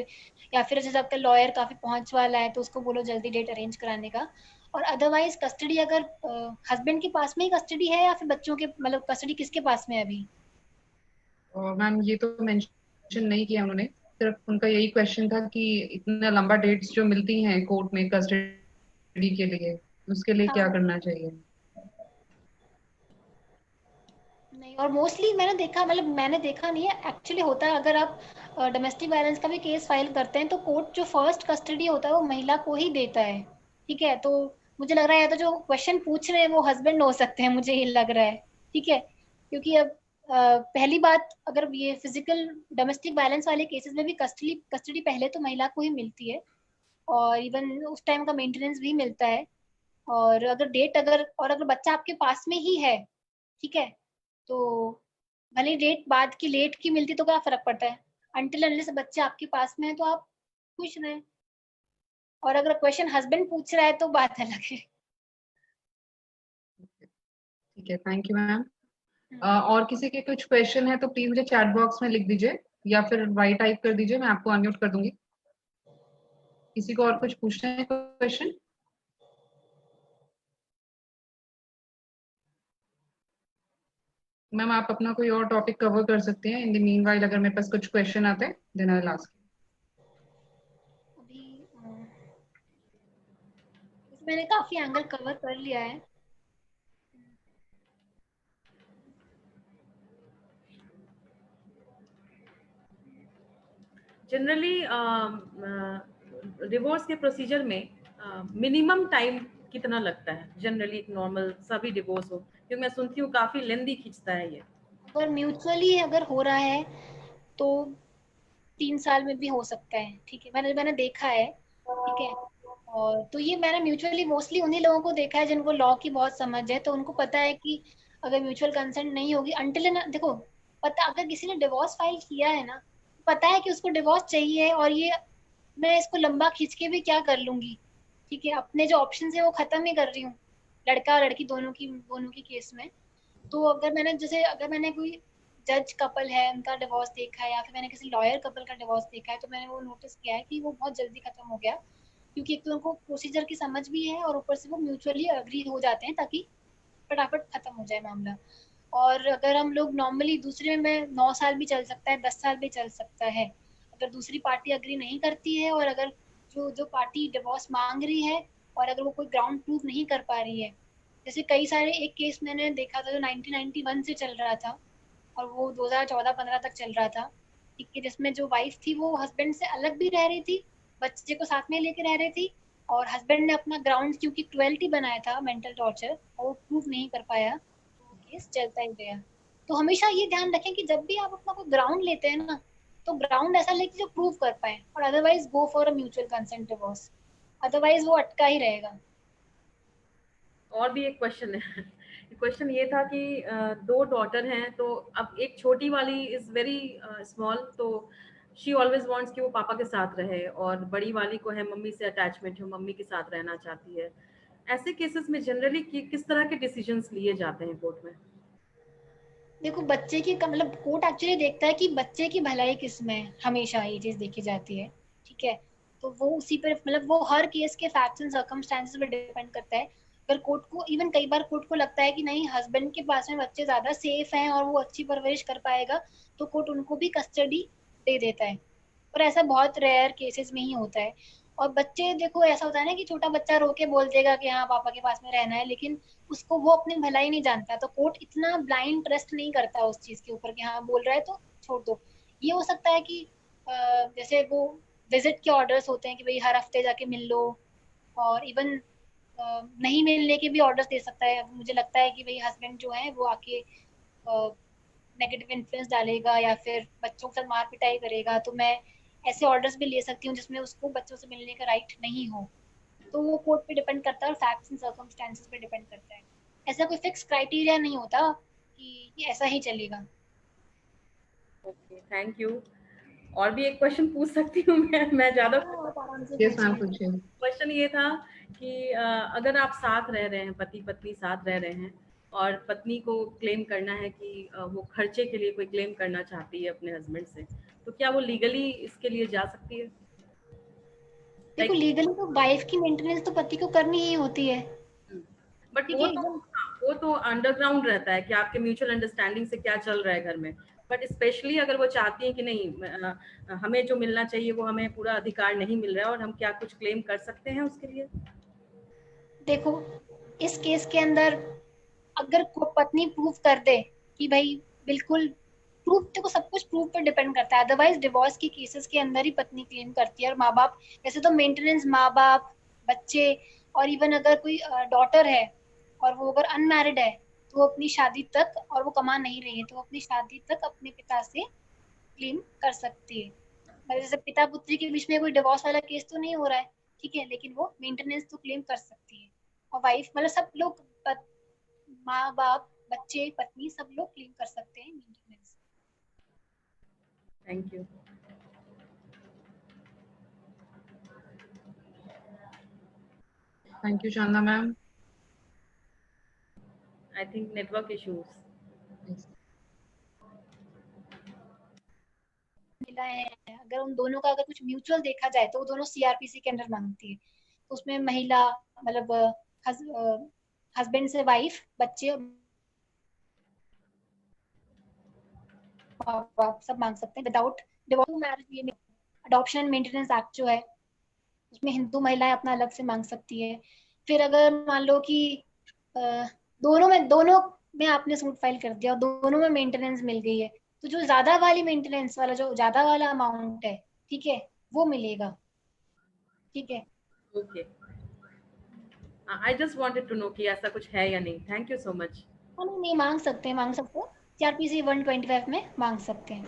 B: या फिर जैसे आपका लॉयर काफी पहुंच वाला है तो उसको बोलो जल्दी डेट अरेंज कराने का। और अदरवाइज कस्टडी अगर हस्बैंड के पास में ही कस्टडी है या फिर बच्चों के मतलब कस्टडी किसके पास में है अभी?
A: और मैम ये तो मेंशन नहीं किया उन्होंने, सिर्फ उनका यही क्वेश्चन था कि इतना लंबा डेट्स जो मिलती हैं कोर्ट में कस्टडी के लिए, उसके लिए क्या
B: हाँ,
A: करना चाहिए?
B: नहीं, और मोस्टली मैंने देखा नहीं है एक्चुअली होता है। अगर आप डोमेस्टिक वायलेंस का भी केस फाइल करते हैं तो कोर्ट जो फर्स्ट कस्टडी होता है वो महिला को ही देता है, ठीक है। तो मुझे लग रहा है या तो जो क्वेश्चन पूछ रहे हैं वो हस्बैंड हो सकते हैं, मुझे ये लग रहा है, ठीक है। क्योंकि अब पहली बात, अगर ये फिजिकल डोमेस्टिक वायलेंस वाले केसेस में भी कस्टडी कस्टडी पहले तो महिला को ही मिलती है, और इवन उस टाइम का मेंटेनेंस भी मिलता है। और अगर बच्चा आपके पास में ही है, ठीक है, तो भले डेट बाद की लेट की मिलती तो क्या फर्क पड़ता है, अनटिल अनलेस बच्चे आपके पास में है तो आप खुश रहें। और अगर क्वेश्चन हस्बैंड पूछ रहा है तो बात अलग है।
A: ठीक है, थैंक यू मैम। और किसी के कुछ क्वेश्चन है तो प्लीज मुझे चैट बॉक्स में लिख दीजिए या फिर राइट टाइप कर दीजिए, मैं आपको अनम्यूट कर दूंगी। किसी को और कुछ पूछना है क्वेश्चन? मैम आप अपना कोई और टॉपिक कवर कर सकते हैं इन द मीनवाइल, अगर मेरे पास कुछ क्वेश्चन आते हैं देन आई विल आस्क।
B: अभी मैंने काफी एंगल कवर कर लिया है।
C: जनरली डिवोर्स के प्रोसीजर में मिनिमम टाइम कितना लगता है जनरली, एक नॉर्मल सभी डिवोर्स हो, क्योंकि मैं सुनती हूँ काफी लेंदी खींचता है ये।
B: अगर म्यूचुअली अगर हो रहा है तो 3 साल में भी हो सकता है, ठीक है, मैंने मैंने देखा है, ठीक है। और तो ये मैंने म्यूचुअली मोस्टली उन्हीं लोगों को देखा है जिनको लॉ की बहुत समझ है, तो उनको पता है कि अगर म्यूचुअल कंसेंट नहीं होगी अनटिल ना, देखो पता, अगर किसी ने डिवोर्स फाइल किया है ना, पता है कि उसको डिवोर्स चाहिए, और ये मैं इसको लंबा खींच के भी क्या कर लूंगी, ठीक है, अपने जो ऑप्शन है वो खत्म ही कर रही हूँ, लड़का और लड़की दोनों की केस में। तो अगर मैंने जैसे अगर मैंने कोई जज कपल है उनका डिवोर्स देखा है, या फिर मैंने किसी लॉयर कपल का डिवोर्स देखा है, तो मैंने वो नोटिस किया है कि वो बहुत जल्दी खत्म हो गया, क्योंकि एक तो उनको प्रोसीजर की समझ भी है और ऊपर से वो म्यूचुअली अग्री हो जाते हैं ताकि फटाफट खत्म हो जाए मामला। और अगर हम लोग नॉर्मली दूसरे में 9 साल भी चल सकता है, 10 साल भी चल सकता है, अगर दूसरी पार्टी अग्री नहीं करती है, और अगर जो जो पार्टी डिवोर्स मांग रही है और अगर वो कोई ग्राउंड प्रूफ नहीं कर पा रही है, जैसे कई सारे, एक केस मैंने देखा था जो 1991 से चल रहा था और वो 2014-15 तक चल रहा था, ठीक है, जिसमें जो वाइफ थी वो हस्बैंड से अलग भी रह रही थी, बच्चे को साथ में लेके रह रही थी, और हस्बैंड ने अपना ग्राउंड क्योंकि क्रुएल्टी बनाया था, मेंटल टॉर्चर, और वो प्रूव नहीं कर पाया, तो वो केस चलता ही गया। तो हमेशा ये ध्यान रखें कि जब भी आप अपना कोई ग्राउंड लेते हैं ना, तो ग्राउंड ऐसा लेके जो प्रूव कर पाए, और otherwise go for a mutual consent divorce, otherwise वो अटका ही रहेगा।
C: और भी एक क्वेश्चन है। क्वेश्चन ये था कि दो डॉटर हैं, तो अब एक छोटी वाली इज वेरी स्मॉल, तो शी ऑलवेज वांट्स कि वो पापा के साथ रहे, और बड़ी वाली को है मम्मी से अटैचमेंट है, मम्मी के साथ रहना चाहती है। ऐसे केसेस में जनरली किस तरह के डिसीजंस लिए जाते हैं कोर्ट में?
B: देखो बच्चे की मतलब कोर्ट एक्चुअली देखता है कि बच्चे की भलाई किस में है, हमेशा ये चीज देखी जाती है, ठीक है। तो वो उसी पर मतलब वो हर केस के फैक्ट्स एंड सर्कमस्टेंसेस पे डिपेंड करता है। अगर कोर्ट को, इवन कई बार कोर्ट को लगता है कि नहीं हस्बैंड के पास में बच्चे ज्यादा सेफ हैं और वो अच्छी परवरिश कर पाएगा, तो कोर्ट उनको भी कस्टडी दे देता है, पर ऐसा बहुत रेयर केसेस में ही होता है। और बच्चे देखो ऐसा होता है ना कि छोटा बच्चा रो के बोल देगा कि हाँ पापा के पास में रहना है, लेकिन उसको वो अपनी भलाई नहीं जानता, तो कोर्ट इतना ब्लाइंड ट्रस्ट नहीं करता उस चीज के ऊपर कि हाँ बोल रहा है तो छोड़ दो। ये हो सकता है कि जैसे वो विजिट के ऑर्डर्स होते हैं कि भाई हर हफ्ते जाके मिल लो, और इवन नहीं मिलने के भी ऑर्डर्स दे सकता है। मुझे लगता है कि भाई हस्बैंड जो है वो आके नेगेटिव इन्फ्लुएंस डालेगा या फिर बच्चों के साथ मार पिटाई करेगा, तो मैं ऐसे ऑर्डर्स भी ले सकती हूँ जिसमें उसको बच्चों से मिलने का राइट नहीं हो। तो वो कोर्ट पे डिपेंड करता है और फैक्ट्स एंड सर्कमस्टेंसेस पे डिपेंड करता है। ऐसा कोई फिक्स क्राइटेरिया नहीं होता कि ये ऐसा ही चलेगा।
C: Okay, thank you. और भी एक क्वेश्चन पूछ सकती हूँ मैं ज्यादा?
B: हाँ आप आराम से
A: यस मैम
B: पूछिए।
A: पूछिए।
C: क्वेश्चन ये था कि अगर आप साथ रह रहे हैं, पति पत्नी साथ रह रहे हैं, और पत्नी को क्लेम करना है कि वो खर्चे के लिए कोई क्लेम करना चाहती है अपने हस्बैंड से, तो क्या वो लीगली इसके लिए जा सकती है?
B: देखो
C: लाइक,
B: लीगली तो वाइफ की मेंटेनेंस तो पति को करनी ही होती है,
C: बट
B: ठीक
C: वो
B: है
C: तो,
B: एकदम।
C: वो तो अंडरग्राउंड रहता है कि आपके म्यूचुअल अंडरस्टैंडिंग से क्या चल रहा है घर में। बट स्पेशली अगर वो चाहती है कि नहीं, हमें जो मिलना चाहिए वो हमें पूरा अधिकार नहीं मिल रहा है, और हम क्या कुछ क्लेम कर सकते हैं उसके लिए?
B: देखो इस केस के अंदर अगर पत्नी प्रूफ कर दे कि भाई बिल्कुल, प्रूफ देखो सब कुछ प्रूफ पर डिपेंड करता है, अदरवाइज डिवोर्स की केसेस के अंदर ही पत्नी क्लेम करती है, और माँ बाप, वैसे तो मेंटेनेंस माँ बाप, बच्चे, और इवन अगर कोई डॉटर है और वो अगर अनमैरिड है तो वो अपनी शादी तक, और वो कमा नहीं रही है तो वो अपनी शादी तक अपने पिता से क्लेम कर सकती है। मतलब जैसे पिता पुत्री के बीच में कोई डिवोर्स वाला केस तो नहीं हो रहा है, ठीक है, लेकिन वो मेंटेनेंस तो क्लेम कर सकती है। और वाइफ मतलब सब लोग, माँ बाप बच्चे पत्नी सब लोग क्लेम कर सकते हैं maintenance.
C: Thank you.
A: Thank you Shanda ma'am.
C: I think network issues.
B: मिला है, अगर उन दोनों का अगर कुछ म्यूचुअल देखा जाए तो वो दोनों सीआरपीसी के अंडर मांगती है, तो उसमें महिला मतलब हस्बैंड से वाइफ, बच्चे, बाप सब मांग सकते हैं without divorce. Marriage, adoption and maintenance act जो है उसमें हिंदू महिलाएं अपना अलग से मांग सकती है। फिर अगर मान लो कि दोनों में आपने सूट फाइल कर दिया और दोनों में मेंटेनेंस मिल गई है, तो जो ज्यादा वाली मेंटेनेंस वाला, जो ज्यादा वाला अमाउंट है, ठीक है, वो मिलेगा। ठीक है।
C: Okay, I just wanted to know कि ऐसा कुछ है या नहीं। Thank you so much.
B: हाँ, नहीं मांग सकते हैं, मांग सकते हैं। सीआरपीसी 125 में मांग सकते हैं।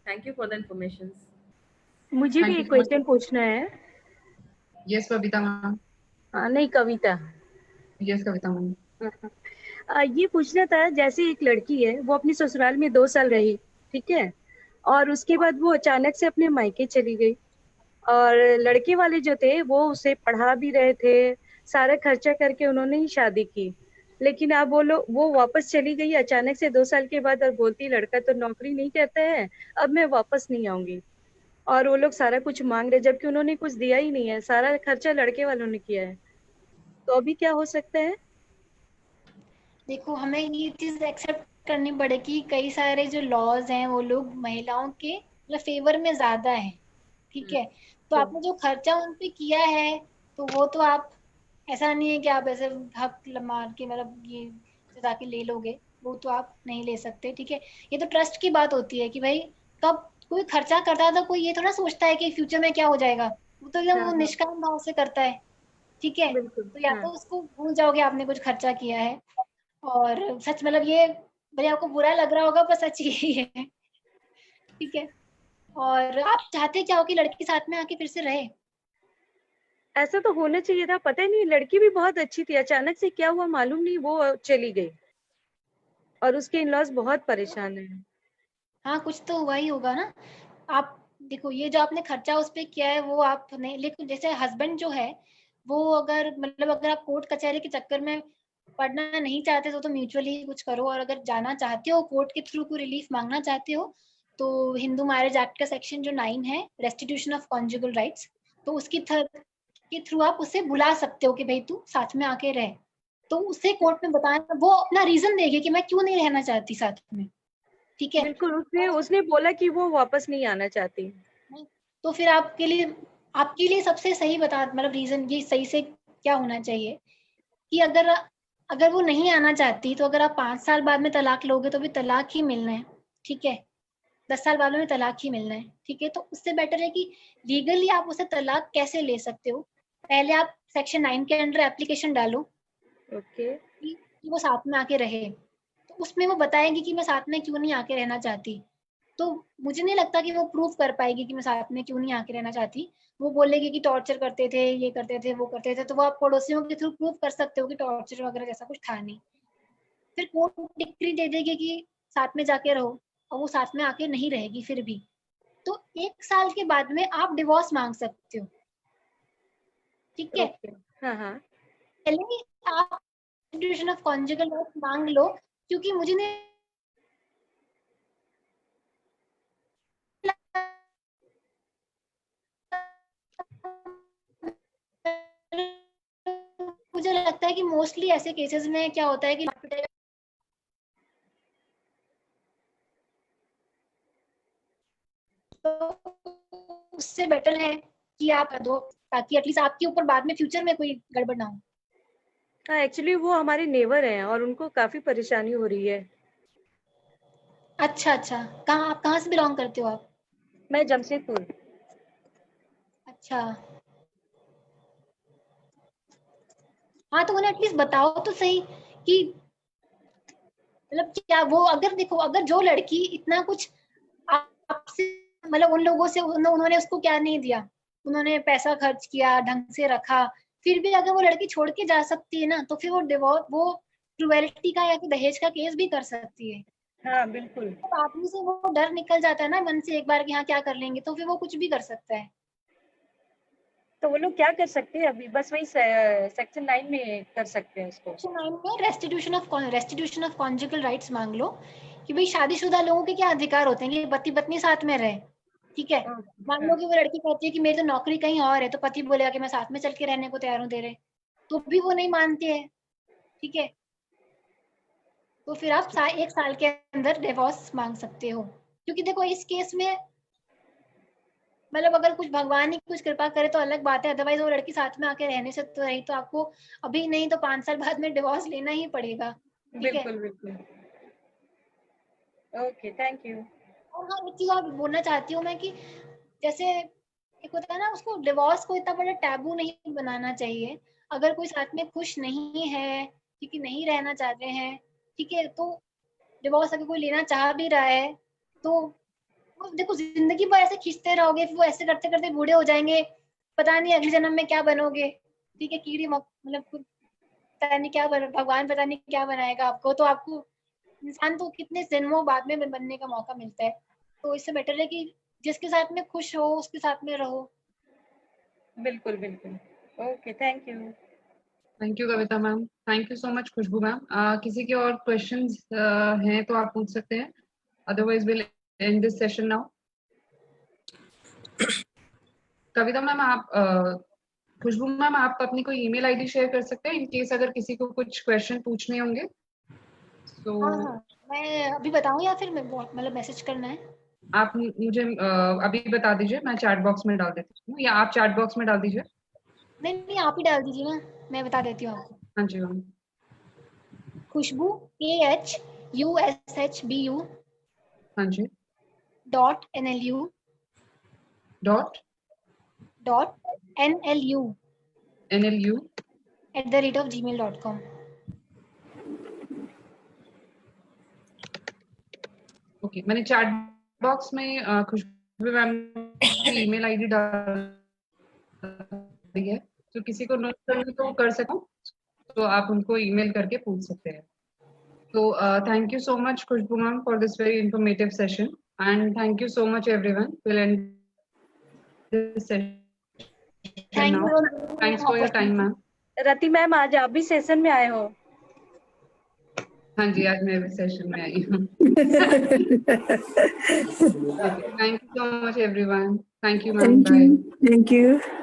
C: Thank you for the information.
D: मुझे भी
A: थैंक यू
D: एक
A: सो मच।
D: क्वेश्चन पूछना है।
A: Yes Babita ma'am.
D: नहीं, कविता।
A: यस कविता मैम।
D: ये पूछना था, जैसे एक लड़की है, वो अपनी ससुराल में 2 साल रही, ठीक है, और उसके बाद वो अचानक से अपने मायके चली गई, और लड़के वाले जो थे वो उसे पढ़ा भी रहे थे, सारा खर्चा करके उन्होंने ही शादी की। लेकिन अब वो वापस चली गई अचानक से 2 साल के बाद, और बोलती लड़का तो नौकरी नहीं करता है, अब मैं वापस नहीं आऊंगी। और वो लोग सारा कुछ मांग रहे, जबकि उन्होंने कुछ दिया ही नहीं है, सारा खर्चा लड़के वालों ने किया है। तो अभी क्या हो सकता है?
B: देखो, हमें ये चीज एक्सेप्ट करनी पड़ेगी, कई सारे जो लॉज हैं वो लोग महिलाओं के मतलब फेवर में ज्यादा है। ठीक है। तो आपने जो खर्चा उन पे किया है, तो वो तो आप, ऐसा नहीं है कि आप ऐसे हक मार के मतलब ये जाके ले लोगे, वो तो आप नहीं ले सकते। ठीक है। ये तो ट्रस्ट की बात होती है कि भाई, कब कोई खर्चा करता है तो कोई ये थोड़ा सोचता है कि फ्यूचर में क्या हो जाएगा। वो तो एकदम
D: हाँ
B: वो
D: हाँ,
B: निष्काम भाव से करता है। ठीक है।
D: बिल्कुल।
B: तो या
D: हाँ,
B: तो उसको भूल जाओगे आपने कुछ खर्चा किया है, और सच मतलब ये भले आपको बुरा लग रहा होगा पर सच यही है। ठीक है। और आप चाहते क्या हो कि लड़की साथ में आके फिर से रहे?
D: ऐसा तो होना चाहिए था। पता ही नहीं, लड़की भी बहुत अच्छी थी, अचानक से क्या हुआ मालूम नहीं, वो चली गई, और उसके इन-लॉज बहुत परेशान हैं।
B: हाँ, कुछ तो हुआ ही होगा ना। आप देखो, ये जो आपने खर्चा उस पे किया है वो आपने, लेकिन जैसे हस्बैंड जो है वो अगर मतलब अगर आप कोर्ट कचहरी के चक्कर में पढ़ना नहीं चाहते तो म्यूचुअली कुछ करो, और अगर जाना चाहते हो कोर्ट के थ्रू कोई रिलीफ मांगना चाहते हो, तो हिंदू मैरिज एक्ट का सेक्शन जो 9 है, रेस्टिट्यूशन ऑफ कॉन्जुगल राइट्स, तो उसकी के थ्रू आप उसे बुला सकते हो कि भाई तू साथ में आके रहे। तो उसे कोर्ट में बताना, वो अपना रीजन देगी कि मैं क्यों नहीं रहना चाहती साथ में। ठीक है।
D: बिल्कुल, उसने उसने बोला कि वो वापस नहीं आना चाहती।
B: नहीं, तो फिर आपके लिए सबसे सही बता मतलब रीजन ये सही से क्या होना चाहिए कि अगर अगर वो नहीं आना चाहती, तो अगर आप 5 साल बाद में तलाक लोगे तो भी तलाक ही मिलना है। ठीक है। 10 साल बाद में तलाक ही मिलना है। ठीक है। तो उससे बेटर है कि लीगली आप उसे तलाक कैसे ले सकते हो, पहले आप सेक्शन 9 के अंडर एप्लीकेशन डालो
D: ओके।
B: कि वो साथ में आके रहे। तो उसमें वो बताएगी कि मैं साथ में क्यों नहीं आके रहना चाहती। तो मुझे नहीं लगता कि वो प्रूफ कर पाएगी कि मैं साथ में क्यों नहीं आके रहना चाहती। वो बोलेगी कि टॉर्चर करते थे, ये करते थे, वो करते थे, तो वो आप पड़ोसियों के थ्रू प्रूफ कर सकते हो कि टॉर्चर वगैरह जैसा कुछ था नहीं। फिर कोर्ट डिक्री दे देगी कि साथ में जाके रहो, और वो साथ में आके नहीं रहेगी फिर भी, तो 1 साल के बाद में आप डिवोर्स मांग सकते हो। ठीक है।
D: ओके। हाँ हाँ।
B: पहले ही आप इंस्टीट्यूशन ऑफ कॉन्जुगल राइट्स मांग लो, क्योंकि मुझे नहीं मुझे लगता है कि मोस्टली ऐसे केसेस में क्या होता है कि तो उससे बेटर है कि आप कर दो, ताकि एटलीस्ट आपके ऊपर बाद में फ्यूचर में कोई गड़बड़ ना हो।
D: हाँ, एक्चुअली वो हमारे नेबर हैं और उनको काफी परेशानी हो रही है।
B: अच्छा अच्छा, आप कहाँ से बिलोंग करते हो आप?
D: मैं जमशेदपुर।
B: अच्छा। हाँ, तो उन्हें एटलीस्ट बताओ तो सही कि मतलब क्या वो, अगर देखो अगर जो लड़की इतना कुछ आपसे मतलब उन लोगों से उन्होंने उसको क्या नहीं दिया, उन्होंने पैसा खर्च किया, ढंग से रखा, फिर भी अगर वो लड़की छोड़ के जा सकती है ना, तो फिर वो डिवोर्स, वो क्रुएलिटी का या फिर दहेज का केस भी कर सकती है।
D: हाँ बिल्कुल।
B: तो आदमी से वो डर निकल जाता है ना मन से एक बार कि हाँ क्या कर लेंगे, तो फिर वो कुछ भी कर सकता है।
D: तो वो लोग क्या कर सकते हैं अभी? बस वही सेक्शन 9 में कर सकते हैं इसको।
B: सेक्शन 9 में रेस्टिट्यूशन ऑफ कॉन्जुगल राइट्स मांग लो कि भाई शादीशुदा लोगों के क्या अधिकार होते हैं कि पति पत्नी साथ में रहे। ठीक है।
D: ओके।
B: मान
D: हाँ।
B: लो कि वो लड़की कहती है कि मेरी तो नौकरी कहीं और है, तो पति बोलेगा कि मैं साथ में चल के रहने को तैयार हूँ तेरे, तो भी वो नहीं मानती है। ठीक है। तो फिर आप 1 साल के अंदर डिवोर्स मांग सकते हो। क्योंकि देखो इस केस में मतलब अगर कुछ भगवान ही कुछ कृपा करे तो अलग बात है, अदरवाइज वो लड़की साथ में आके रहने से तो रही तो आपको अभी नहीं तो 5 साल बाद में डिवोर्स लेना ही पड़ेगा। ठीक है।
D: बिल्कुल बिल्कुल। Okay, thank you.
B: और हाँ, एक चीज और बोलना चाहती हूँ मैं कि जैसे एक होता है ना, उसको डिवोर्स को इतना बड़ा टैबू नहीं बनाना चाहिए। अगर कोई साथ में खुश नहीं है, ठीक है, नहीं रहना चाह रहे हैं, ठीक है, तो डिवोर्स अगर कोई लेना चाह भी रहा है तो वो देखो जिंदगी भर ऐसे खींचते रहोगे, फिर वो ऐसे करते करते बूढ़े हो जाएंगे, पता नहीं अगले जन्म में क्या बनोगे। ठीक है, मतलब पता नहीं क्या भगवान पता नहीं क्या बनाएगा आपको। तो आपको इंसान तो कितने जन्मों बाद में बनने का मौका मिलता है। तो इससे बेटर है कि जिसके साथ में खुश हो उसके साथ में रहो।
D: बिल्कुल बिल्कुल। Okay, thank you.
A: Thank you Kavita ma'am, thank you so much Khushboo ma'am. किसी के और क्वेश्चंस हैं तो आप पूछ सकते हैं, otherwise will end this session now. Kavita ma'am आप खुशबू मैम आप अपनी कोई ईमेल आईडी शेयर कर सकते हैं इन केस अगर किसी को कुछ क्वेश्चन पूछने होंगे तो।
B: हाँ, मैं अभी बताऊं या फिर मैं मतलब मैसेज करना है?
A: आप मुझे अभी बता दीजिए, मैं चैट बॉक्स में डाल देती हूँ, या आप चैट बॉक्स में डाल दीजिए।
B: नहीं, आप ही डाल दीजिए ना, मैं बता देती हूँ आपको।
A: हाँ जी मैम।
B: खुशबू KHUSHBU
A: हाँ जी।
B: .NLU
A: dot
B: .NLU
A: NLU
B: @gmail.com।
A: Okay, मैंने चैट बॉक्स में खुशबू मैम की ईमेल आईडी डाल दी है, तो किसी को नोट करना तो कर सकूं तो आप उनको ईमेल करके पूछ सकते हैं। तो thank you so much Khushboo ma'am for this very informative session, and thank you so much everyone. Will end this session now. Thanks for your time ma'am.
D: Rati ma'am, आज आप भी सेशन में आए हो?
A: हाँ जी, आज मैं भी सेशन में आई हूँ। Thank you so much everyone. Thank you ma'am, bye.
E: Thank you.